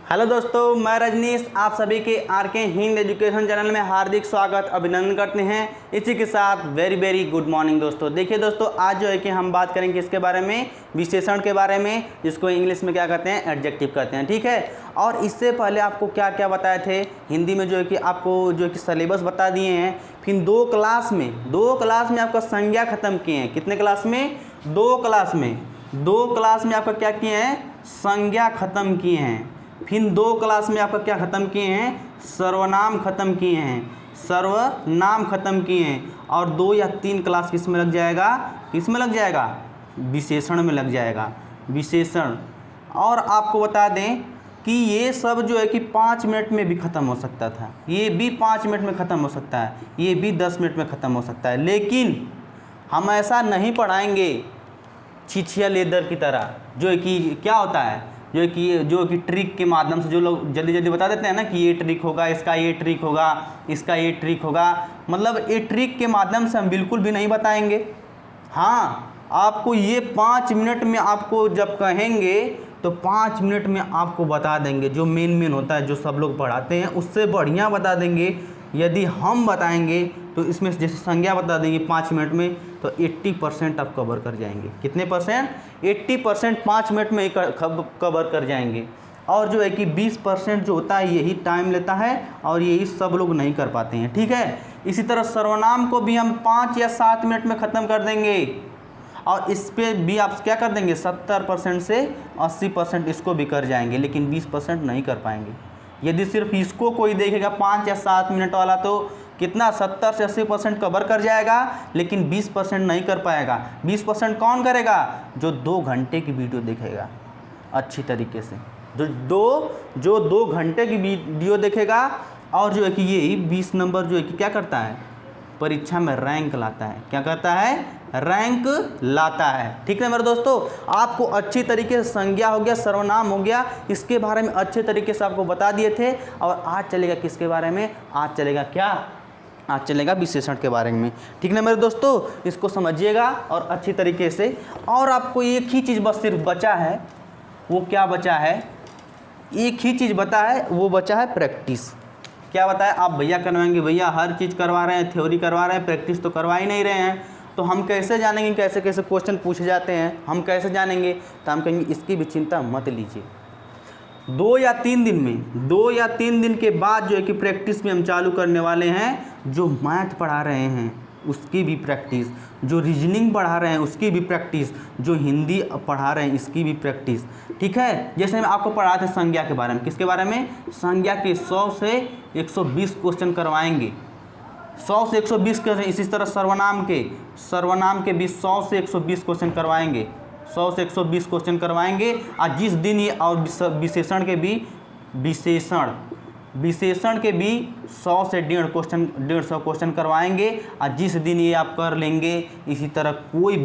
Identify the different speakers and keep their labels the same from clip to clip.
Speaker 1: Hello दोस्तों, मैं रजनीश आप सभी के आरके हिंद एजुकेशन चैनल में हार्दिक स्वागत अभिनंदन करते हैं। इसी के साथ वेरी गुड मॉर्निंग दोस्तों। देखिए दोस्तों, आज जो है कि हम बात करेंगे इसके बारे में, विशेषण के बारे में, जिसको इंग्लिश में क्या कहते हैं, एडजेक्टिव कहते हैं। ठीक है। और इससे पहले आपको क्या क्या बताए थे हिंदी में, जो है कि आपको जो है कि सिलेबस बता दिए हैं। फिर दो क्लास में आपका संज्ञा खत्म किए हैं। कितने क्लास में? दो क्लास में आपका क्या किए हैं? संज्ञा खत्म किए हैं। फिर दो क्लास में आपका क्या ख़त्म किए हैं? सर्वनाम ख़त्म किए हैं। और 2 या 3 क्लास किस में लग जाएगा? विशेषण में लग जाएगा। विशेषण। और आपको बता दें कि ये सब जो है कि 5 मिनट में भी ख़त्म हो सकता था, ये भी 5 मिनट में ख़त्म हो सकता है, ये भी 10 मिनट में ख़त्म हो सकता है। लेकिन हम ऐसा नहीं पढ़ाएंगे छिछिया लेदर की तरह, जो है कि क्या होता है, जो कि ट्रिक के माध्यम से जो लोग जल्दी बता देते हैं ना कि ये ट्रिक होगा, इसका ये ट्रिक होगा, मतलब ये ट्रिक के माध्यम से हम बिल्कुल भी नहीं बताएंगे। हाँ, आपको ये 5 मिनट में आपको जब कहेंगे तो 5 मिनट में आपको बता देंगे। जो मेन होता है, जो सब लोग पढ़ाते हैं, उससे बढ़िया बता देंगे। यदि हम बताएंगे तो इसमें जैसे संज्ञा बता देंगे 5 मिनट में, तो 80% आप कवर कर जाएंगे। कितने परसेंट? 80% 5 मिनट में कवर कर जाएंगे। और जो है कि 20% जो होता है यही टाइम लेता है, और यही सब लोग नहीं कर पाते हैं। ठीक है। इसी तरह सर्वनाम को भी हम 5 या 7 मिनट में ख़त्म कर देंगे। और इस पर भी आप क्या कर देंगे? 70% से 80% इसको भी कर जाएंगे, लेकिन 20% नहीं कर पाएंगे। यदि सिर्फ इसको कोई देखेगा 5 या 7 मिनट वाला, तो कितना 70 से 80% कवर कर जाएगा, लेकिन 20% नहीं कर पाएगा। 20% कौन करेगा? जो 2 घंटे की वीडियो देखेगा अच्छी तरीके से, जो 2 घंटे की वीडियो देखेगा। और जो है कि यही 20 नंबर जो है कि क्या करता है, परीक्षा में रैंक लाता है। क्या करता है? रैंक लाता है। ठीक है मेरे दोस्तों, आपको अच्छी तरीके से संज्ञा हो गया, सर्वनाम हो गया, इसके बारे में अच्छे तरीके से आपको बता दिए थे। और आज चलेगा किसके बारे में? आज चलेगा क्या? आज चलेगा विशेषण के बारे में। ठीक है मेरे दोस्तों, इसको समझिएगा और अच्छी तरीके से। और आपको एक ही चीज़ बस सिर्फ बचा है। वो क्या बचा है? एक ही चीज़ बता है, वो बचा है प्रैक्टिस। क्या बताया? आप भैया करवाएंगे, भैया हर चीज़ करवा रहे हैं, थ्योरी करवा रहे हैं, प्रैक्टिस तो करवा ही नहीं रहे हैं। तो हम कैसे जानेंगे कैसे क्वेश्चन पूछे जाते हैं? हम कैसे जानेंगे? तो हम कहेंगे इसकी भी चिंता मत लीजिए। 2 या 3 दिन के बाद जो है कि प्रैक्टिस भी हम चालू करने वाले हैं। जो मैथ पढ़ा रहे हैं उसकी भी प्रैक्टिस, जो रीजनिंग पढ़ा रहे हैं उसकी भी प्रैक्टिस, जो हिंदी पढ़ा रहे हैं इसकी भी प्रैक्टिस। ठीक है। जैसे हम आपको पढ़ा थे संज्ञा के बारे में। किसके बारे में? संज्ञा के 100 से 120 क्वेश्चन करवाएंगे। 100 से 120 क्वेश्चन। इसी तरह सर्वनाम के भी 100 से 120 क्वेश्चन करवाएंगे। 100 से 120 क्वेश्चन करवाएंगे। और जिस दिन ये, और विशेषण के भी 100 से 150 क्वेश्चन करवाएंगे। और जिस दिन ये आप कर लेंगे, इसी तरह कोई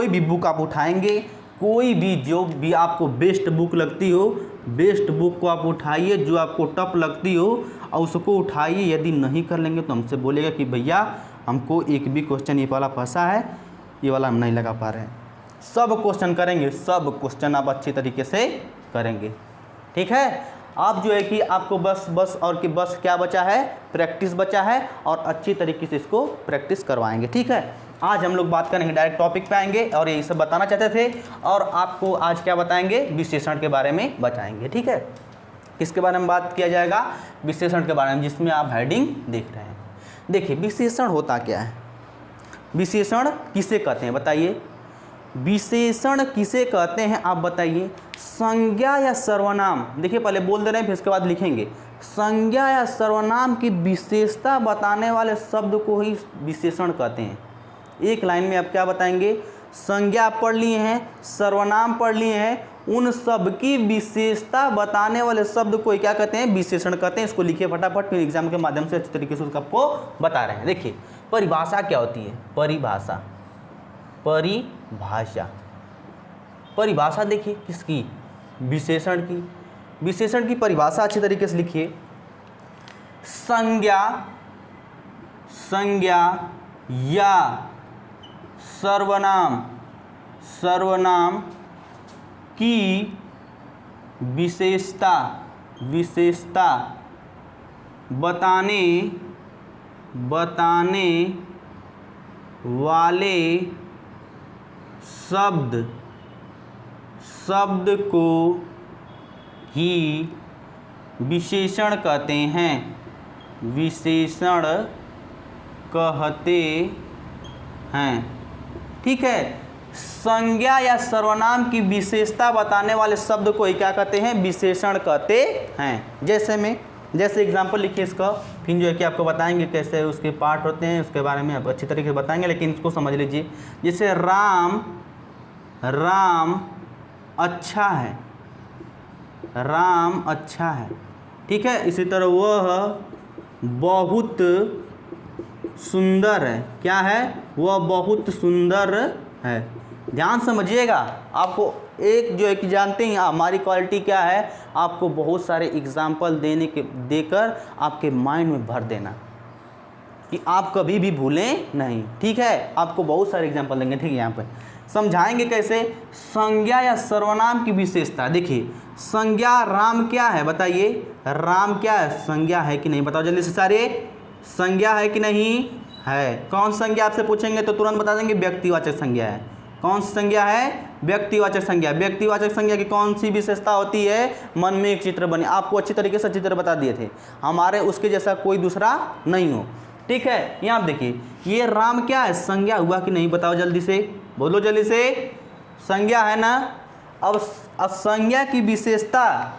Speaker 1: भी बुक आप उठाएंगे, कोई भी जो भी आपको बेस्ट बुक लगती हो, बेस्ट बुक को आप उठाइए, जो आपको टफ लगती हो और उसको उठाइए। यदि नहीं कर लेंगे तो हमसे बोलेगा कि भैया हमको एक भी क्वेश्चन ये वाला फंसा है, ये वाला हम नहीं लगा पा रहे हैं। सब क्वेश्चन करेंगे, सब क्वेश्चन आप अच्छी तरीके से करेंगे। ठीक है। आप जो है कि आपको बस क्या बचा है? प्रैक्टिस बचा है, और अच्छी तरीके से इसको प्रैक्टिस करवाएंगे। ठीक है। आज हम लोग बात करेंगे, डायरेक्ट टॉपिक पे आएंगे, और यही सब बताना चाहते थे। और आपको आज क्या बताएंगे? विशेषण के बारे में बताएंगे। ठीक है। किसके बारे में बात किया जाएगा? विशेषण के बारे में, जिसमें आप हेडिंग देख रहे हैं। देखिए विशेषण होता क्या है, विशेषण किसे कहते हैं बताइए? विशेषण किसे कहते हैं आप बताइए? संज्ञा या सर्वनाम, देखिए पहले बोल दे रहे हैं, फिर इसके बाद लिखेंगे। संज्ञा या सर्वनाम की विशेषता बताने वाले शब्द को ही विशेषण कहते हैं। एक लाइन में आप क्या बताएंगे? संज्ञा पढ़ लिए हैं, सर्वनाम पढ़ लिए हैं, उन सब की विशेषता बताने वाले शब्द को क्या कहते हैं? विशेषण कहते हैं। इसको लिखिए फटाफट, फिर एग्जाम के माध्यम से अच्छी तरीके से उसको आपको बता रहे हैं। देखिए परिभाषा क्या होती है? परिभाषा देखिए किसकी? विशेषण की। विशेषण की परिभाषा अच्छी तरीके से लिखिए। संज्ञा या सर्वनाम की विशेषता विशेषता बताने वाले शब्द को ही विशेषण कहते हैं। विशेषण कहते हैं। ठीक है, संज्ञा या सर्वनाम की विशेषता बताने वाले शब्द को ही क्या कहते हैं? विशेषण कहते हैं। जैसे एग्जाम्पल लिखिए इसका, फिर जो है कि आपको बताएंगे कैसे उसके पार्ट होते हैं, उसके बारे में आप अच्छी तरीके से बताएंगे, लेकिन इसको समझ लीजिए। जैसे राम अच्छा है, राम अच्छा है। ठीक है, इसी तरह वह बहुत सुंदर है। क्या है? वह बहुत सुंदर है। ध्यान समझिएगा, आपको एक जो है कि जानते हैं हमारी क्वालिटी क्या है, आपको बहुत सारे एग्जाम्पल देकर आपके माइंड में भर देना कि आप कभी भी भूलें नहीं। ठीक है, आपको बहुत सारे एग्जाम्पल देंगे। ठीक है, यहाँ पे समझाएंगे कैसे। संज्ञा या सर्वनाम की विशेषता देखिए, संज्ञा राम क्या है बताइए? राम क्या है? संज्ञा है कि नहीं? बताओ जल्दी से सारे, संज्ञा है कि नहीं है? कौन संज्ञा आपसे पूछेंगे तो तुरंत बता देंगे व्यक्तिवाचक संज्ञा है। कौन सी संज्ञा है? व्यक्तिवाचक संज्ञा। व्यक्तिवाचक संज्ञा की कौन सी विशेषता होती है? मन में एक चित्र बने। आपको अच्छी तरीके से चित्र बता दिए थे, हमारे उसके जैसा कोई दूसरा नहीं हो। ठीक है, यहाँ आप देखिए, ये राम क्या है? संज्ञा हुआ कि नहीं? बताओ जल्दी से, बोलो जल्दी से। संज्ञा है ना। अब संज्ञा की विशेषता,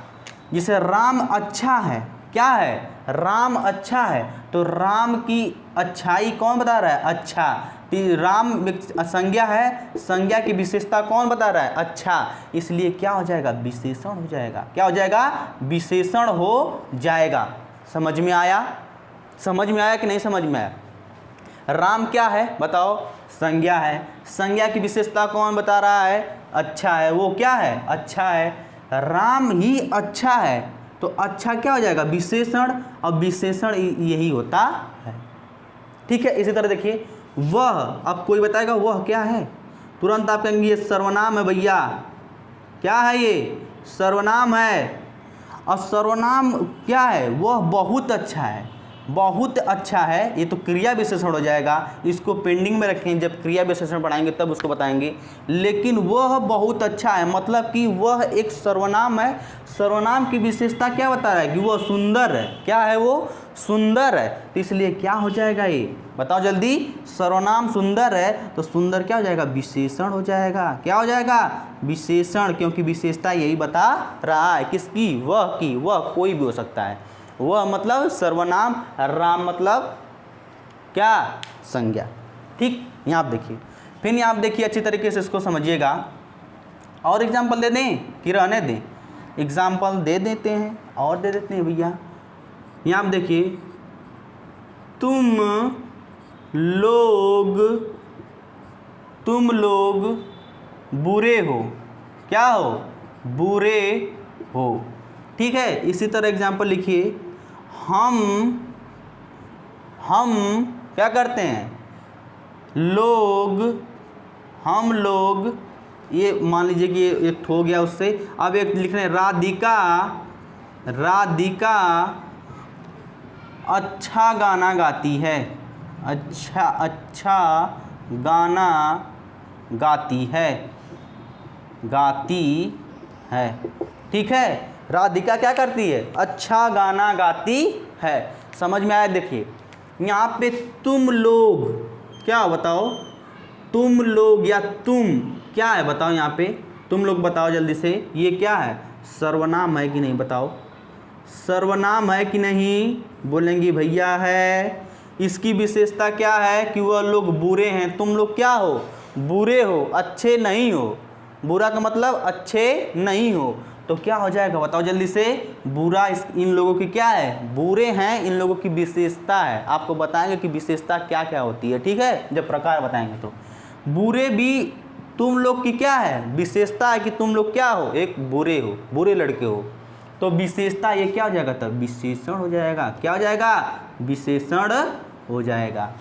Speaker 1: जिसे राम अच्छा है, क्या है? राम अच्छा है, तो राम की अच्छाई कौन बता रहा है? अच्छा। राम संज्ञा है, संज्ञा की विशेषता कौन बता रहा है? अच्छा। इसलिए क्या हो जाएगा? विशेषण हो जाएगा। क्या हो जाएगा? विशेषण हो जाएगा। समझ में आया? समझ में आया कि नहीं समझ में आया? राम क्या है बताओ? संज्ञा है। संज्ञा की विशेषता कौन बता रहा है? अच्छा है। वो क्या है? अच्छा है। राम ही अच्छा है, तो अच्छा क्या हो जाएगा? विशेषण। और विशेषण यही होता है। ठीक है, इसी तरह देखिए, वह, अब कोई बताएगा वह क्या है, तुरंत आप कहेंगे ये सर्वनाम है भैया। क्या है ये? सर्वनाम है। और सर्वनाम क्या है? वह बहुत अच्छा है। बहुत अच्छा है, ये तो क्रिया विशेषण हो जाएगा। इसको पेंडिंग में रखें, जब क्रिया विशेषण पढ़ाएंगे तब उसको बताएंगे। लेकिन वह बहुत अच्छा है मतलब कि वह एक सर्वनाम है। सर्वनाम की विशेषता क्या बता रहा है? कि वह सुंदर है। क्या है? वो सुंदर है। तो इसलिए क्या हो जाएगा ये? बताओ जल्दी। सर्वनाम सुंदर है, तो सुंदर क्या हो जाएगा? विशेषण हो जाएगा। क्या हो जाएगा? विशेषण, क्योंकि विशेषता यही बता रहा है। किसकी? वह की। वह कोई भी हो सकता है। वह मतलब सर्वनाम, राम मतलब क्या? संज्ञा। ठीक, यहाँ आप देखिए, फिर यहाँ आप देखिए अच्छी तरीके से इसको समझिएगा। और एग्जाम्पल दे दें कि रहने दें? एग्जाम्पल दे देते हैं, और दे देते हैं भैया। यहाँ आप देखिए, तुम लोग बुरे हो। क्या हो? बुरे हो। ठीक है, इसी तरह एग्जाम्पल लिखिए, हम क्या करते हैं? हम लोग, ये मान लीजिए कि ये एक हो गया उससे। अब एक लिख रहे हैं, राधिका अच्छा गाना गाती है। अच्छा गाना गाती है। ठीक है, राधिका क्या करती है? अच्छा गाना गाती है। समझ में आया? देखिए यहाँ पे तुम लोग क्या बताओ? तुम लोग या तुम क्या है बताओ? यहाँ पे तुम लोग बताओ जल्दी से, ये क्या है? सर्वनाम है कि नहीं? बताओ, सर्वनाम है कि नहीं? बोलेंगे भैया है। इसकी विशेषता क्या है? कि वह लोग बुरे हैं। तुम लोग क्या हो? बुरे हो, अच्छे नहीं हो। बुरा का मतलब अच्छे नहीं हो, तो क्या हो जाएगा बताओ जल्दी से? बुरा इन लोगों की क्या है? बुरे हैं, इन लोगों की विशेषता है। आपको बताएंगे कि विशेषता क्या क्या होती है। ठीक है, जब प्रकार बताएंगे तो। बुरे भी तुम लोग की क्या है? विशेषता है कि तुम लोग क्या हो? एक बुरे हो, बुरे लड़के हो। तो विशेषता ये क्या हो जाएगा? तब विशेषण हो जाएगा। क्या हो जाएगा? विशेषण हो जाएगा।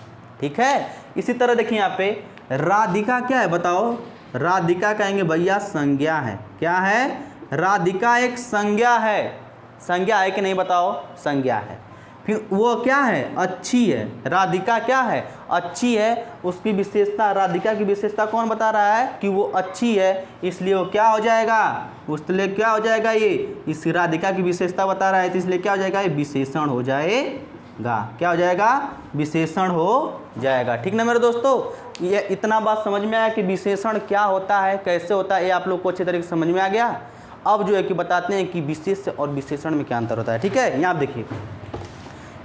Speaker 1: ठीक है, इसी तरह देखिए यहाँ पे राधिका क्या है बताओ? राधिका कहेंगे भैया संज्ञा है। क्या है? राधिका एक संज्ञा है। संज्ञा है कि नहीं बताओ, संज्ञा है। फिर वो क्या है, अच्छी है। राधिका क्या है, अच्छी है। उसकी विशेषता, राधिका की विशेषता कौन बता रहा है कि वो अच्छी है, इसलिए वो क्या हो जाएगा, उसके क्या हो जाएगा, ये इस राधिका की विशेषता बता रहा है, तो इसलिए क्या हो जाएगा, ये विशेषण हो जाएगा। क्या हो जाएगा, विशेषण हो जाएगा। ठीक ना मेरे दोस्तों, ये इतना बात समझ में आया कि विशेषण क्या होता है, कैसे होता है, ये आप लोग को अच्छे तरीके से समझ में आ गया। अब जो है कि बताते हैं कि विशेष्य और विशेषण में क्या अंतर होता है। ठीक है, यहाँ देखिए,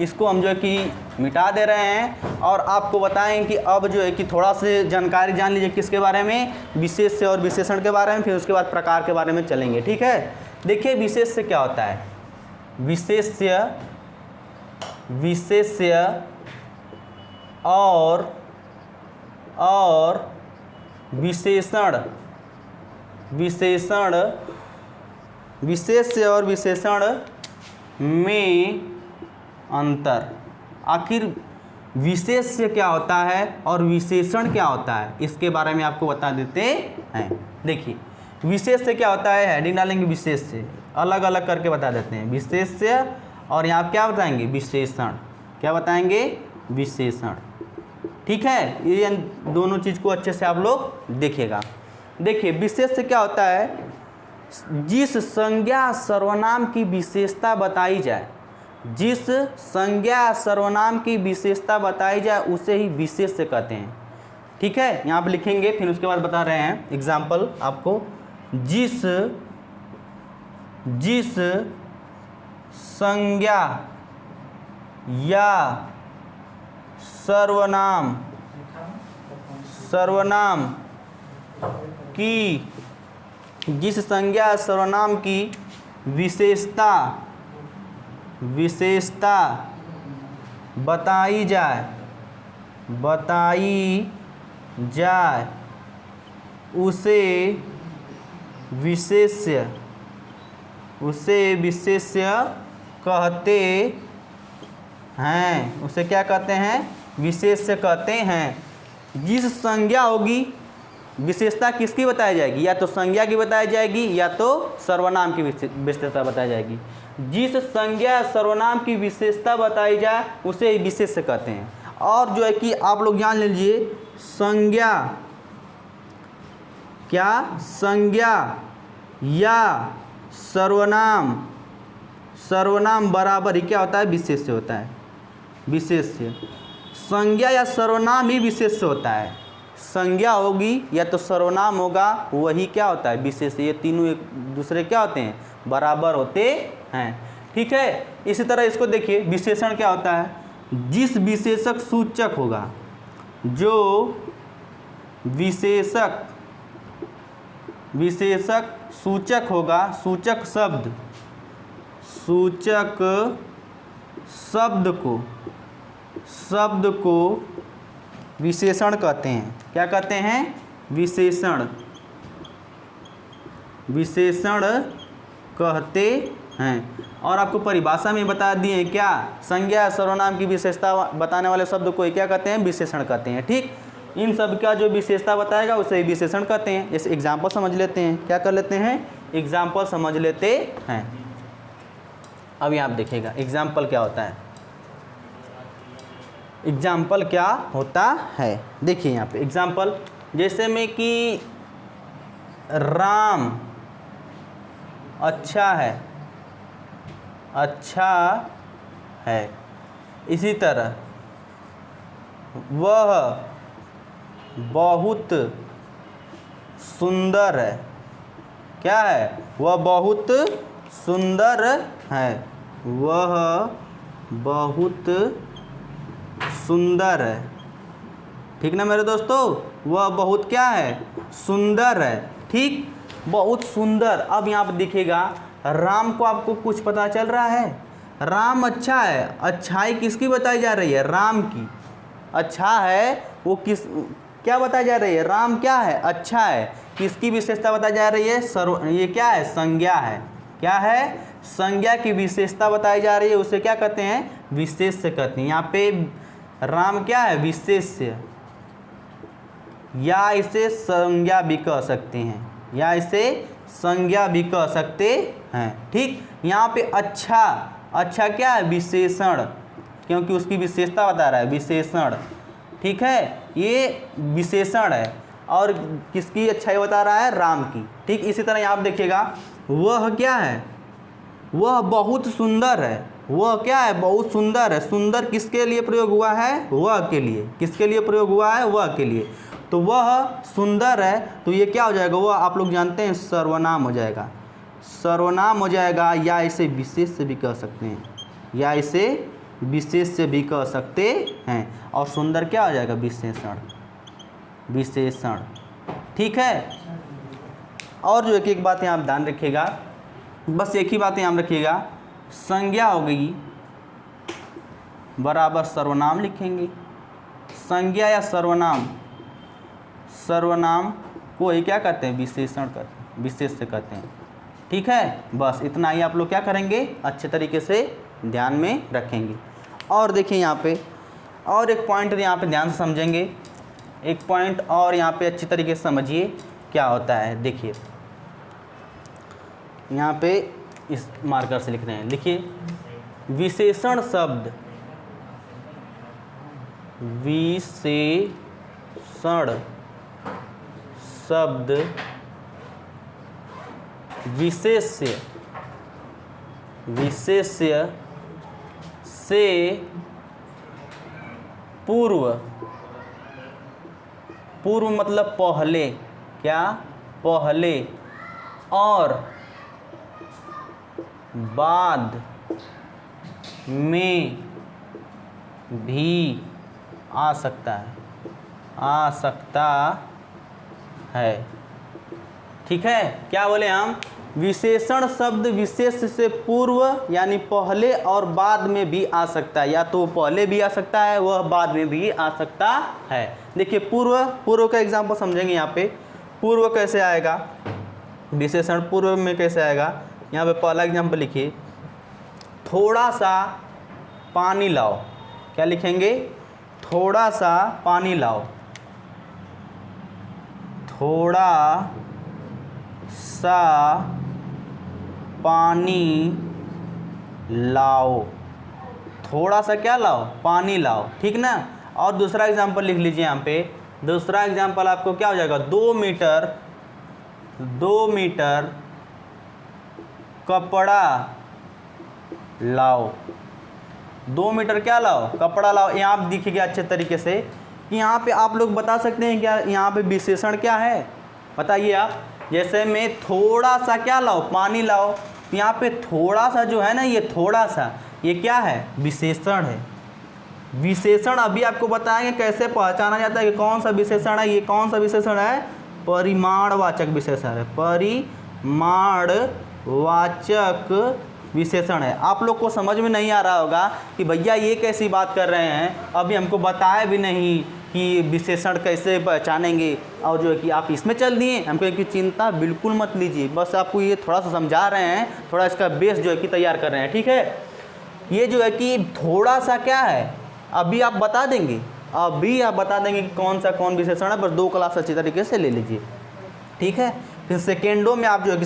Speaker 1: इसको हम जो है कि मिटा दे रहे हैं और आपको बताएं कि अब जो है कि थोड़ा से जानकारी जान लीजिए किसके बारे में, विशेष्य और विशेषण के बारे में, फिर उसके बाद प्रकार के बारे में चलेंगे। ठीक है, देखिए विशेष्य क्या होता है। विशेष्य और विशेषण, विशेष्य और विशेषण में अंतर। आखिर विशेष्य क्या होता है और विशेषण क्या होता है, इसके बारे में आपको बता देते हैं। देखिए विशेष्य क्या होता है, हेडिंग डालेंगे विशेष्य, अलग अलग करके बता देते हैं। विशेष्य और यहाँ क्या बताएंगे, विशेषण। क्या बताएंगे, विशेषण। ठीक है, ये दोनों चीज़ को अच्छे से आप लोग देखिएगा। देखिए विशेष्य क्या होता है, जिस संज्ञा सर्वनाम की विशेषता बताई जाए, जिस संज्ञा सर्वनाम की विशेषता बताई जाए उसे ही विशेष्य कहते हैं। ठीक है, यहाँ पे लिखेंगे, फिर उसके बाद बता रहे हैं एग्जाम्पल आपको। जिस संज्ञा या सर्वनाम की, जिस संज्ञा सर्वनाम की विशेषता बताई जाए उसे विशेष्य कहते हैं। उसे क्या कहते हैं, विशेष्य कहते हैं। जिस संज्ञा होगी, विशेषता किसकी बताई जाएगी, या तो संज्ञा की बताई जाएगी या तो सर्वनाम की विशेषता बताई जाएगी। जिस संज्ञा सर्वनाम की विशेषता बताई जाए उसे विशेष्य कहते हैं। और जो है कि आप लोग जान लीजिए, संज्ञा या सर्वनाम बराबर ही क्या होता है, विशेष्य होता है। विशेष्य, संज्ञा या सर्वनाम ही विशेष्य होता है। संज्ञा होगी या तो सर्वनाम होगा, वही क्या होता है, विशेष्य। ये तीनों एक दूसरे क्या होते हैं, बराबर होते हैं। ठीक है, इसी तरह इसको देखिए, विशेषण क्या होता है, जिस विशेषक सूचक होगा, जो विशेषक सूचक होगा, सूचक शब्द को विशेषण कहते हैं। क्या कहते हैं, विशेषण कहते हैं। और आपको परिभाषा में बता दिए क्या, संज्ञा सर्वनाम की विशेषता बताने वाले शब्द को क्या कहते हैं, विशेषण कहते हैं। ठीक, इन सब का जो विशेषता बताएगा उसे विशेषण कहते हैं। जैसे एग्जाम्पल समझ लेते हैं, क्या कर लेते हैं, एग्जाम्पल समझ लेते हैं। अब यहाँ आप देखिएगा एग्जाम्पल क्या होता है। एग्जाम्पल क्या होता है, देखिए यहाँ पे एग्जाम्पल, जैसे में कि राम अच्छा है, इसी तरह वह बहुत सुंदर है। क्या है, वह बहुत सुंदर है, वह बहुत सुंदर है। ठीक ना मेरे दोस्तों, वह बहुत क्या है, सुंदर है। ठीक, बहुत सुंदर। अब यहाँ पर दिखेगा, राम को आपको कुछ पता चल रहा है, राम अच्छा है, अच्छाई किसकी बताई जा रही है, राम की। अच्छा है वो किस, क्या बताई जा रही है, राम क्या है, अच्छा है, किसकी विशेषता बताई जा रही है, ये क्या है, संज्ञा है। क्या है, संज्ञा की विशेषता बताई जा रही है, उसे क्या कहते हैं, विशेष्य कहते हैं। यहाँ पे राम क्या है, विशेष्य, या इसे संज्ञा भी कह सकते हैं, हैं। ठीक, यहाँ पे अच्छा, अच्छा क्या है, विशेषण, क्योंकि उसकी विशेषता बता रहा है, विशेषण। ठीक है, ये विशेषण है और किसकी अच्छाई बता रहा है, राम की। ठीक, इसी तरह यहाँ आप देखिएगा, वह क्या है, वह बहुत सुंदर है। वह क्या है, बहुत सुंदर है। सुंदर किसके लिए प्रयोग हुआ है, वह के लिए। किसके लिए प्रयोग हुआ है, वह के लिए। तो वह सुंदर है, तो ये क्या हो जाएगा, वह आप लोग जानते हैं सर्वनाम हो जाएगा, सर्वनाम हो जाएगा, या इसे विशेष से भी कह सकते हैं, या इसे विशेष से भी कह सकते हैं। और सुंदर क्या हो जाएगा, विशेषण, विशेषण। ठीक है, और जो एक बात यहाँ आप ध्यान रखिएगा, बस एक ही बात यहाँ रखिएगा, संज्ञा हो गई बराबर सर्वनाम लिखेंगे। संज्ञा या सर्वनाम, सर्वनाम को ही क्या कहते हैं, विशेषण कहते हैं, विशेष से कहते हैं। ठीक है, बस इतना ही आप लोग क्या करेंगे, अच्छे तरीके से ध्यान में रखेंगे। और देखिए यहाँ पे और एक पॉइंट यहाँ पे ध्यान से समझेंगे, एक पॉइंट और यहाँ पे अच्छी तरीके से समझिए क्या होता है। देखिए यहाँ पे इस मार्कर से लिख रहे हैं, लिखिए विशेषण शब्द, विशेषण शब्द विशेष्य, विशेष्य से पूर्व, पूर्व मतलब पहले, क्या, पहले, और बाद में भी आ सकता है, आ सकता है। ठीक है, क्या बोले हम, विशेषण शब्द विशेष से पूर्व यानी पहले और बाद में भी आ सकता है, या तो पहले भी आ सकता है, वह बाद में भी आ सकता है। देखिए पूर्व, पूर्व का एग्जांपल समझेंगे। यहाँ पे पूर्व कैसे आएगा, विशेषण पूर्व में कैसे आएगा, यहाँ पे पहला एग्जांपल लिखिए, थोड़ा सा पानी लाओ। क्या लिखेंगे, थोड़ा सा पानी लाओ, थोड़ा सा पानी लाओ, थोड़ा सा क्या लाओ, पानी लाओ। ठीक ना। और दूसरा एग्जांपल लिख लीजिए यहाँ पे, दूसरा एग्जांपल आपको क्या हो जाएगा, 2 मीटर, 2 मीटर कपड़ा लाओ, 2 मीटर क्या लाओ, कपड़ा लाओ। यहाँ आप दिखेगा अच्छे तरीके से कि यहाँ पे आप लोग बता सकते हैं क्या, यहाँ पे विशेषण क्या है, बताइए आप। जैसे मैं थोड़ा सा क्या लाओ, पानी लाओ, यहाँ पे थोड़ा सा जो है ना, ये थोड़ा सा, ये क्या है, विशेषण है। विशेषण अभी आपको बताएंगे कैसे पहचाना जाता है कि कौन सा विशेषण है। ये कौन सा विशेषण है, परिमाणवाचक विशेषण है, परिमाणवाचक विशेषण है। आप लोग को समझ में नहीं आ रहा होगा कि भैया ये कैसी बात कर रहे हैं, अभी हमको बताया भी नहीं कि विशेषण कैसे पहचानेंगे, और जो है कि आप इसमें चल दिए। हमको एक चिंता बिल्कुल मत लीजिए, बस आपको ये थोड़ा सा समझा रहे हैं, थोड़ा इसका बेस जो है कि तैयार कर रहे हैं। ठीक है, ये जो है कि थोड़ा सा क्या है, अभी आप बता देंगे, अभी आप बता देंगे कि कौन सा कौन विशेषण है, बस 2 क्लास अच्छी तरीके से ले लीजिए। ठीक है, फिर सेकेंडों में आप जो है कि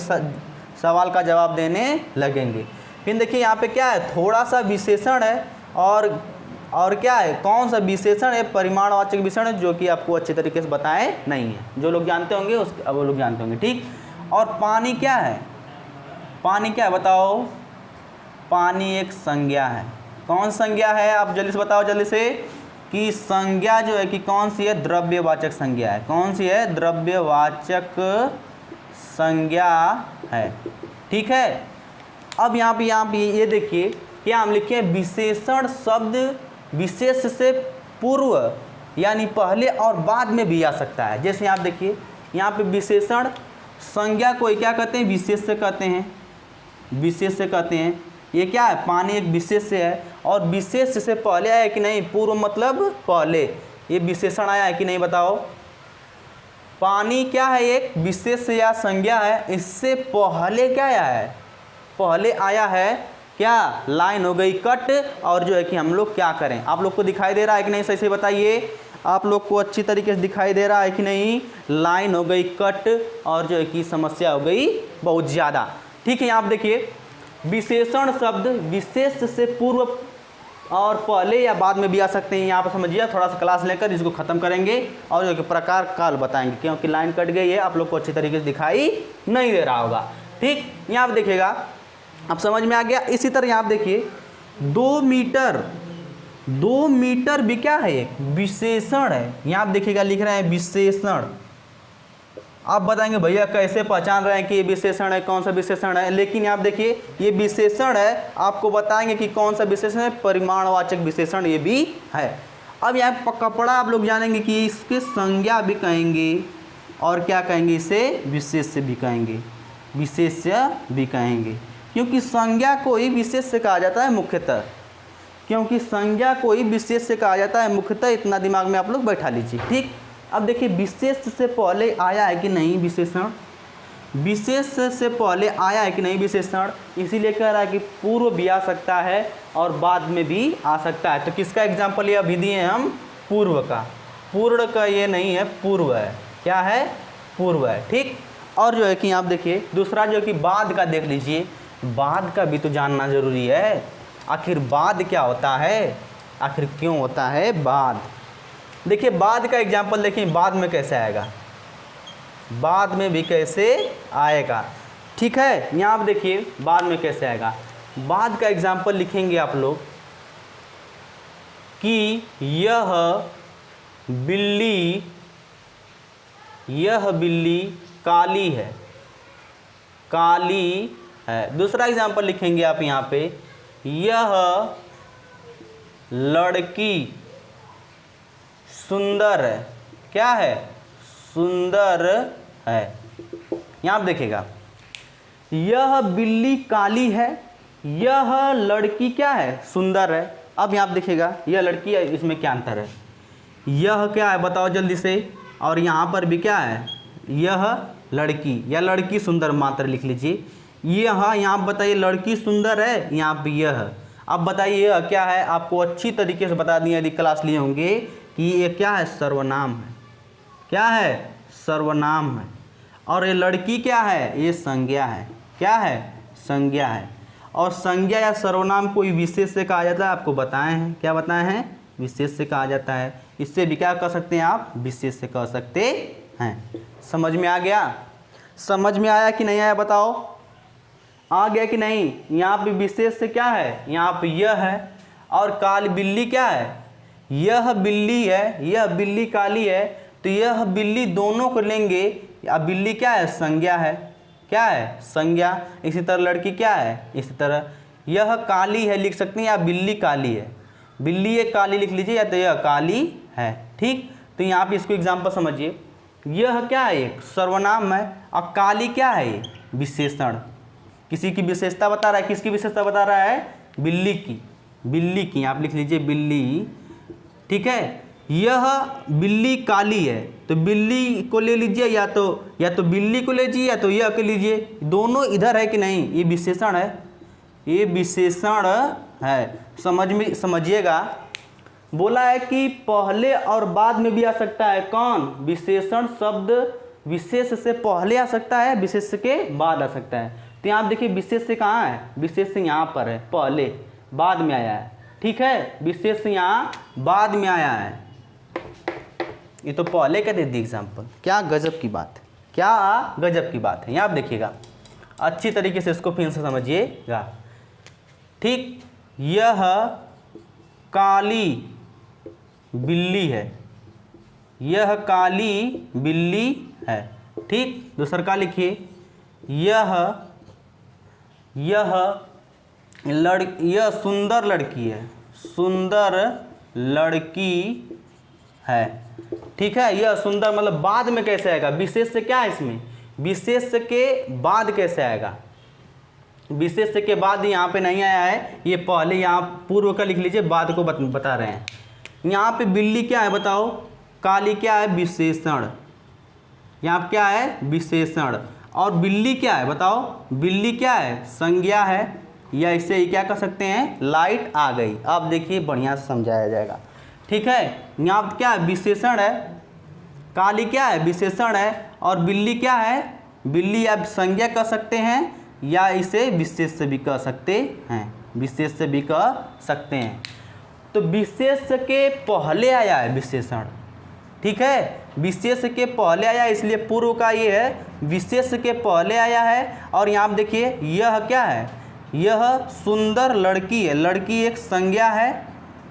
Speaker 1: सवाल का जवाब देने लगेंगे। फिर देखिए यहाँ पे क्या है, थोड़ा सा विशेषण है, और क्या है, कौन सा विशेषण है, परिमाणवाचक विशेषण है, जो कि आपको अच्छे तरीके से बताए नहीं है। जो लोग जानते होंगे वो लोग जानते होंगे। ठीक, और पानी क्या है, पानी क्या है बताओ, पानी एक संज्ञा है। कौन संज्ञा है, आप जल्दी से बताओ, जल्दी से, कि संज्ञा जो है कि कौन सी है, द्रव्यवाचक संज्ञा है। कौन सी है, द्रव्यवाचक संज्ञा है। ठीक है, अब यहाँ पे ये देखिए क्या हम लिखे, विशेषण शब्द विशेष से पूर्व यानी पहले और बाद में भी आ सकता है। जैसे आप देखिए यहाँ पे विशेषण संज्ञा को क्या कहते हैं, विशेष से कहते हैं, विशेष से कहते हैं। ये क्या है, पानी एक विशेष से है, और विशेष से पहले आया कि नहीं, पूर्व मतलब पहले, ये विशेषण आया है कि नहीं बताओ। पानी क्या है, एक विशेष या संज्ञा है, इससे पहले क्या आया है, पहले आया है क्या, लाइन हो गई कट, और जो है कि हम लोग क्या करें। आप लोग को दिखाई दे रहा है कि नहीं, सही से बताइए, आप लोग को अच्छी तरीके से दिखाई दे रहा है कि नहीं, लाइन हो गई कट, और जो है कि समस्या हो गई बहुत ज़्यादा। ठीक है, यहाँ आप देखिए विशेषण शब्द विशेष से पूर्व और पहले या बाद में भी आ सकते हैं। यहाँ पर समझिए, थोड़ा सा क्लास लेकर इसको ख़त्म करेंगे और जो कि प्रकार काल बताएंगे, क्योंकि लाइन कट गई है, आप लोग को अच्छी तरीके से दिखाई नहीं दे रहा होगा। ठीक, यहाँ आप देखिएगा, अब समझ में आ गया। इसी तरह यहाँ आप देखिए 2 मीटर भी क्या है, एक विशेषण है। यहाँ आप देखिएगा लिख रहे हैं विशेषण। आप बताएंगे भैया कैसे पहचान रहे हैं कि ये विशेषण है, कौन सा विशेषण है, लेकिन यहाँ आप देखिए ये विशेषण है, आपको बताएंगे कि कौन सा विशेषण है, परिमाणवाचक विशेषण ये भी है। अब यहाँ कपड़ा आप लोग जानेंगे कि इसके संज्ञा भी कहेंगे और क्या कहेंगे, इसे विशेष्य भी कहेंगे, विशेष्य भी कहेंगे, क्योंकि संज्ञा को ही विशेष्य कहा जाता है मुख्यतः, क्योंकि संज्ञा को ही विशेष्य कहा जाता है मुख्यतः। इतना दिमाग में आप लोग बैठा लीजिए। ठीक, अब देखिए विशेष से पहले आया है कि नहीं विशेषण, विशेष से पहले आया है कि नहीं विशेषण, इसीलिए कह रहा है कि पूर्व भी आ सकता है और बाद में भी आ सकता है। तो किसका एग्जाम्पल ये अभी दिए हम, पूर्व का, पूर्ण का ये नहीं है, पूर्व है। क्या है, पूर्व है। ठीक, और जो है कि आप देखिए दूसरा जो है कि बाद का देख लीजिए, बाद का भी तो जानना जरूरी है। आखिर बाद क्या होता है, आखिर क्यों होता है बाद। देखिए बाद का एग्जाम्पल देखिए, बाद में कैसे आएगा, बाद में भी कैसे आएगा। ठीक है, यहाँ आप देखिए बाद में कैसे आएगा। बाद का एग्जाम्पल लिखेंगे आप लोग कि यह बिल्ली काली है, काली है। दूसरा एग्जाम्पल लिखेंगे आप यहाँ पे, यह लड़की सुंदर है। क्या है, सुंदर है। यहाँ आप देखिएगा, यह बिल्ली काली है, यह लड़की क्या है, सुंदर है। अब यहाँ आप देखिएगा यह लड़की है, इसमें क्या अंतर है, यह क्या है बताओ जल्दी से, और यहाँ पर भी क्या है, यह लड़की या लड़की सुंदर मात्र लिख लीजिए। यहाँ बताइए लड़की सुंदर है, यहाँ पर यह। अब बताइए यह क्या है, आपको अच्छी तरीके से बता दिए यदि क्लास लिए होंगे कि ये क्या है, सर्वनाम है। क्या है, सर्वनाम है। और ये लड़की क्या है, ये संज्ञा है। क्या है, संज्ञा है। और संज्ञा या सर्वनाम कोई विशेष से कहा जाता है, आपको बताए हैं। क्या बताए हैं, विशेष से कहा जाता है। इससे भी क्या कह सकते हैं आप, विशेष से कह सकते हैं। समझ में आ गया, समझ में आया कि नहीं आया बताओ, आ गया कि नहीं। यहाँ पे विशेष से क्या है, यहाँ पे यह है, और काली बिल्ली क्या है, यह बिल्ली है, यह बिल्ली काली है, तो यह बिल्ली दोनों को लेंगे। अब बिल्ली क्या है, संज्ञा है। क्या है, संज्ञा। इसी तरह लड़की क्या है, इसी तरह यह काली है लिख सकते हैं, या बिल्ली काली है, बिल्ली एक काली लिख लीजिए, या तो यह काली है। ठीक, तो यहाँ पे इसको एग्जाम्पल समझिए, यह क्या है, एक सर्वनाम है, और काली क्या है, ये विशेषण, किसी की विशेषता बता रहा है। किसकी विशेषता बता रहा है, बिल्ली की, बिल्ली की। आप लिख लीजिए बिल्ली। ठीक है, यह बिल्ली काली है, तो बिल्ली को ले लीजिए, या तो बिल्ली को ले लीजिए, या तो यह को लीजिए, दोनों इधर है कि नहीं, ये विशेषण है, ये विशेषण है। समझिएगा, बोला है कि पहले और बाद में भी आ सकता है। कौन, विशेषण शब्द विशेष से पहले आ सकता है, विशेष के बाद आ सकता है। तो यहाँ आप देखिए विशेष से कहाँ है, विशेष से यहाँ पर है, पहले, बाद में आया है। ठीक है, विशेष से यहाँ बाद में आया है, ये तो पहले का दे दी एग्जाम्पल। क्या गजब की बात है, क्या गजब की बात है। यहाँ आप देखिएगा अच्छी तरीके से इसको फिर से समझिएगा। ठीक, यह काली बिल्ली है, यह काली बिल्ली है। ठीक, दूसरा का लिखिए, यह सुंदर लड़की है, सुंदर लड़की है। ठीक है, यह सुंदर मतलब बाद में कैसे आएगा, विशेष से क्या है इसमें, विशेष के बाद कैसे आएगा, विशेष के बाद यहाँ पे नहीं आया है, ये पहले यहाँ पूर्व का लिख लीजिए, बाद को बता रहे हैं। यहाँ पे बिल्ली क्या है बताओ, काली क्या है, विशेषण। यहाँ क्या है, विशेषण। और बिल्ली क्या है बताओ, बिल्ली क्या है, संज्ञा है, या इसे ही क्या कर सकते हैं, लाइट आ गई। अब देखिए बढ़िया से समझाया जाएगा। ठीक है, यहाँ क्या है, विशेषण है, काली क्या है, विशेषण है, और बिल्ली क्या है, बिल्ली आप संज्ञा कर सकते हैं, या इसे विशेष से भी कह सकते हैं, विशेष से भी कह सकते हैं। तो विशेष के पहले आया है विशेषण, ठीक है, विशेष के पहले आया, इसलिए पूर्व का ये है विशेष के पहले आया है। और यहाँ आप देखिए यह क्या है, यह सुंदर लड़की है, लड़की एक संज्ञा है,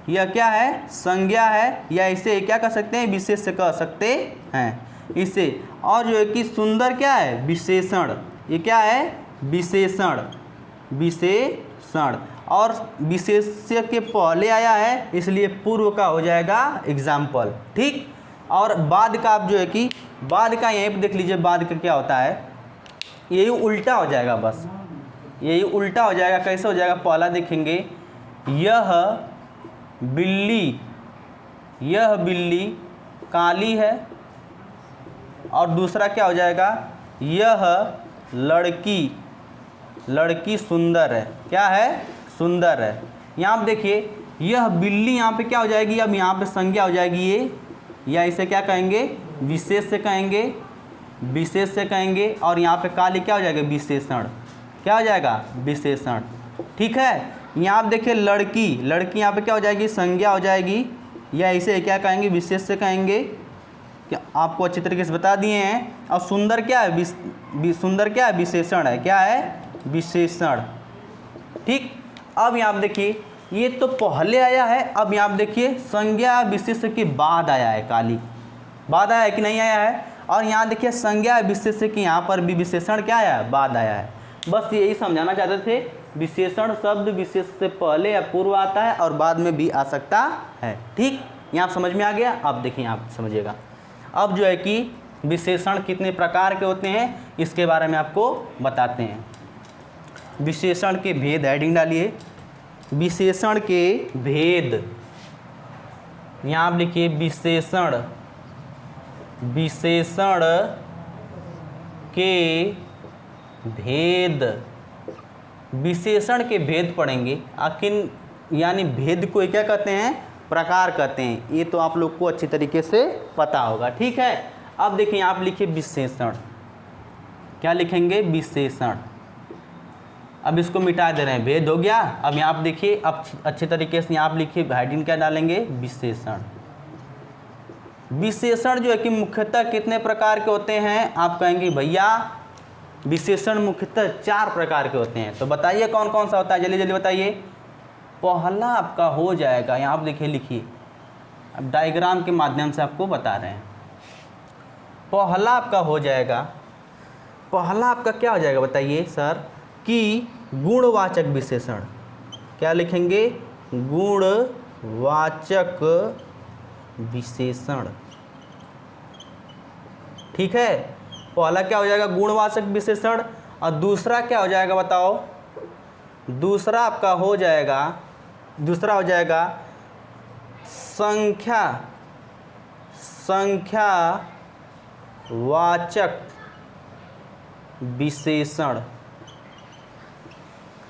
Speaker 1: यह क्या है, संज्ञा है, या इसे क्या कह सकते हैं, विशेष से कह सकते हैं इसे। और जो है कि सुंदर क्या है, विशेषण, ये क्या है, विशेषण, विशेषण, और विशेष्य के पहले आया है इसलिए पूर्व का हो जाएगा एग्जाम्पल, ठीक। और बाद का आप जो है कि बाद का यहीं पर देख लीजिए, बाद का क्या होता है, यही उल्टा हो जाएगा, बस यही उल्टा हो जाएगा। कैसे हो जाएगा, पहला देखेंगे, यह बिल्ली, यह बिल्ली काली है, और दूसरा क्या हो जाएगा, यह लड़की, लड़की सुंदर है, क्या है, सुंदर है। यहाँ आप देखिए यह बिल्ली यहाँ पे क्या हो जाएगी, अब यहाँ पे संज्ञा हो जाएगी ये, या इसे क्या कहेंगे, विशेष से कहेंगे, विशेष से कहेंगे। और यहाँ पे काली क्या हो जाएगा, विशेषण, क्या हो जाएगा, विशेषण, ठीक है। यहाँ आप देखिए लड़की, लड़की यहाँ पे क्या हो जाएगी, संज्ञा हो जाएगी, या इसे क्या कहेंगे, विशेष से कहेंगे, क्या आपको अच्छी तरीके से बता दिए हैं। और सुंदर क्या है, सुंदर क्या है, विशेषण है, क्या है, विशेषण, ठीक। अब यहाँ आप देखिए ये तो पहले आया है, अब यहाँ आप देखिए संज्ञा विशेष के बाद आया है, काली बाद आया है कि नहीं आया है। और यहाँ देखिए संज्ञा विशेष की यहाँ पर भी विशेषण क्या आया है, बाद आया है। बस यही समझाना चाहते थे, विशेषण शब्द विशेष से पहले या पूर्व आता है और बाद में भी आ सकता है, ठीक। यहाँ समझ में आ गया। अब देखिए आप समझिएगा, अब जो है कि विशेषण कितने प्रकार के होते हैं इसके बारे में आपको बताते हैं। विशेषण के भेद, हेडिंग डालिए, विशेषण के भेद, यहाँ आप लिखिए विशेषण, विशेषण के भेद, विशेषण के भेद पढ़ेंगे। आखिर यानी भेद को क्या कहते हैं, प्रकार कहते हैं, ये तो आप लोग को अच्छी तरीके से पता होगा, ठीक है। अब देखिए आप लिखिए विशेषण, क्या लिखेंगे, विशेषण। अब इसको मिटा दे रहे हैं, भेद हो गया। अब यहाँ आप देखिए, अब अच्छे तरीके से यहाँ आप लिखिए, हेडिंग क्या डालेंगे, विशेषण। विशेषण जो है कि मुख्यतः कितने प्रकार के होते हैं, आप कहेंगे भैया विशेषण मुख्यतः 4 प्रकार के होते हैं। तो बताइए कौन कौन सा होता है, जल्दी जल्दी बताइए। पहला आपका हो जाएगा, यहाँ आप देखिए, लिखिए, अब डायग्राम के माध्यम से आपको बता रहे हैं। पहला आपका हो जाएगा, पहला आपका क्या हो जाएगा बताइए सर, कि गुणवाचक विशेषण। क्या लिखेंगे, गुणवाचक विशेषण, ठीक है। पहला क्या हो जाएगा, गुणवाचक विशेषण। और दूसरा क्या हो जाएगा बताओ, दूसरा आपका हो जाएगा, दूसरा हो जाएगा संख्या, संख्यावाचक विशेषण।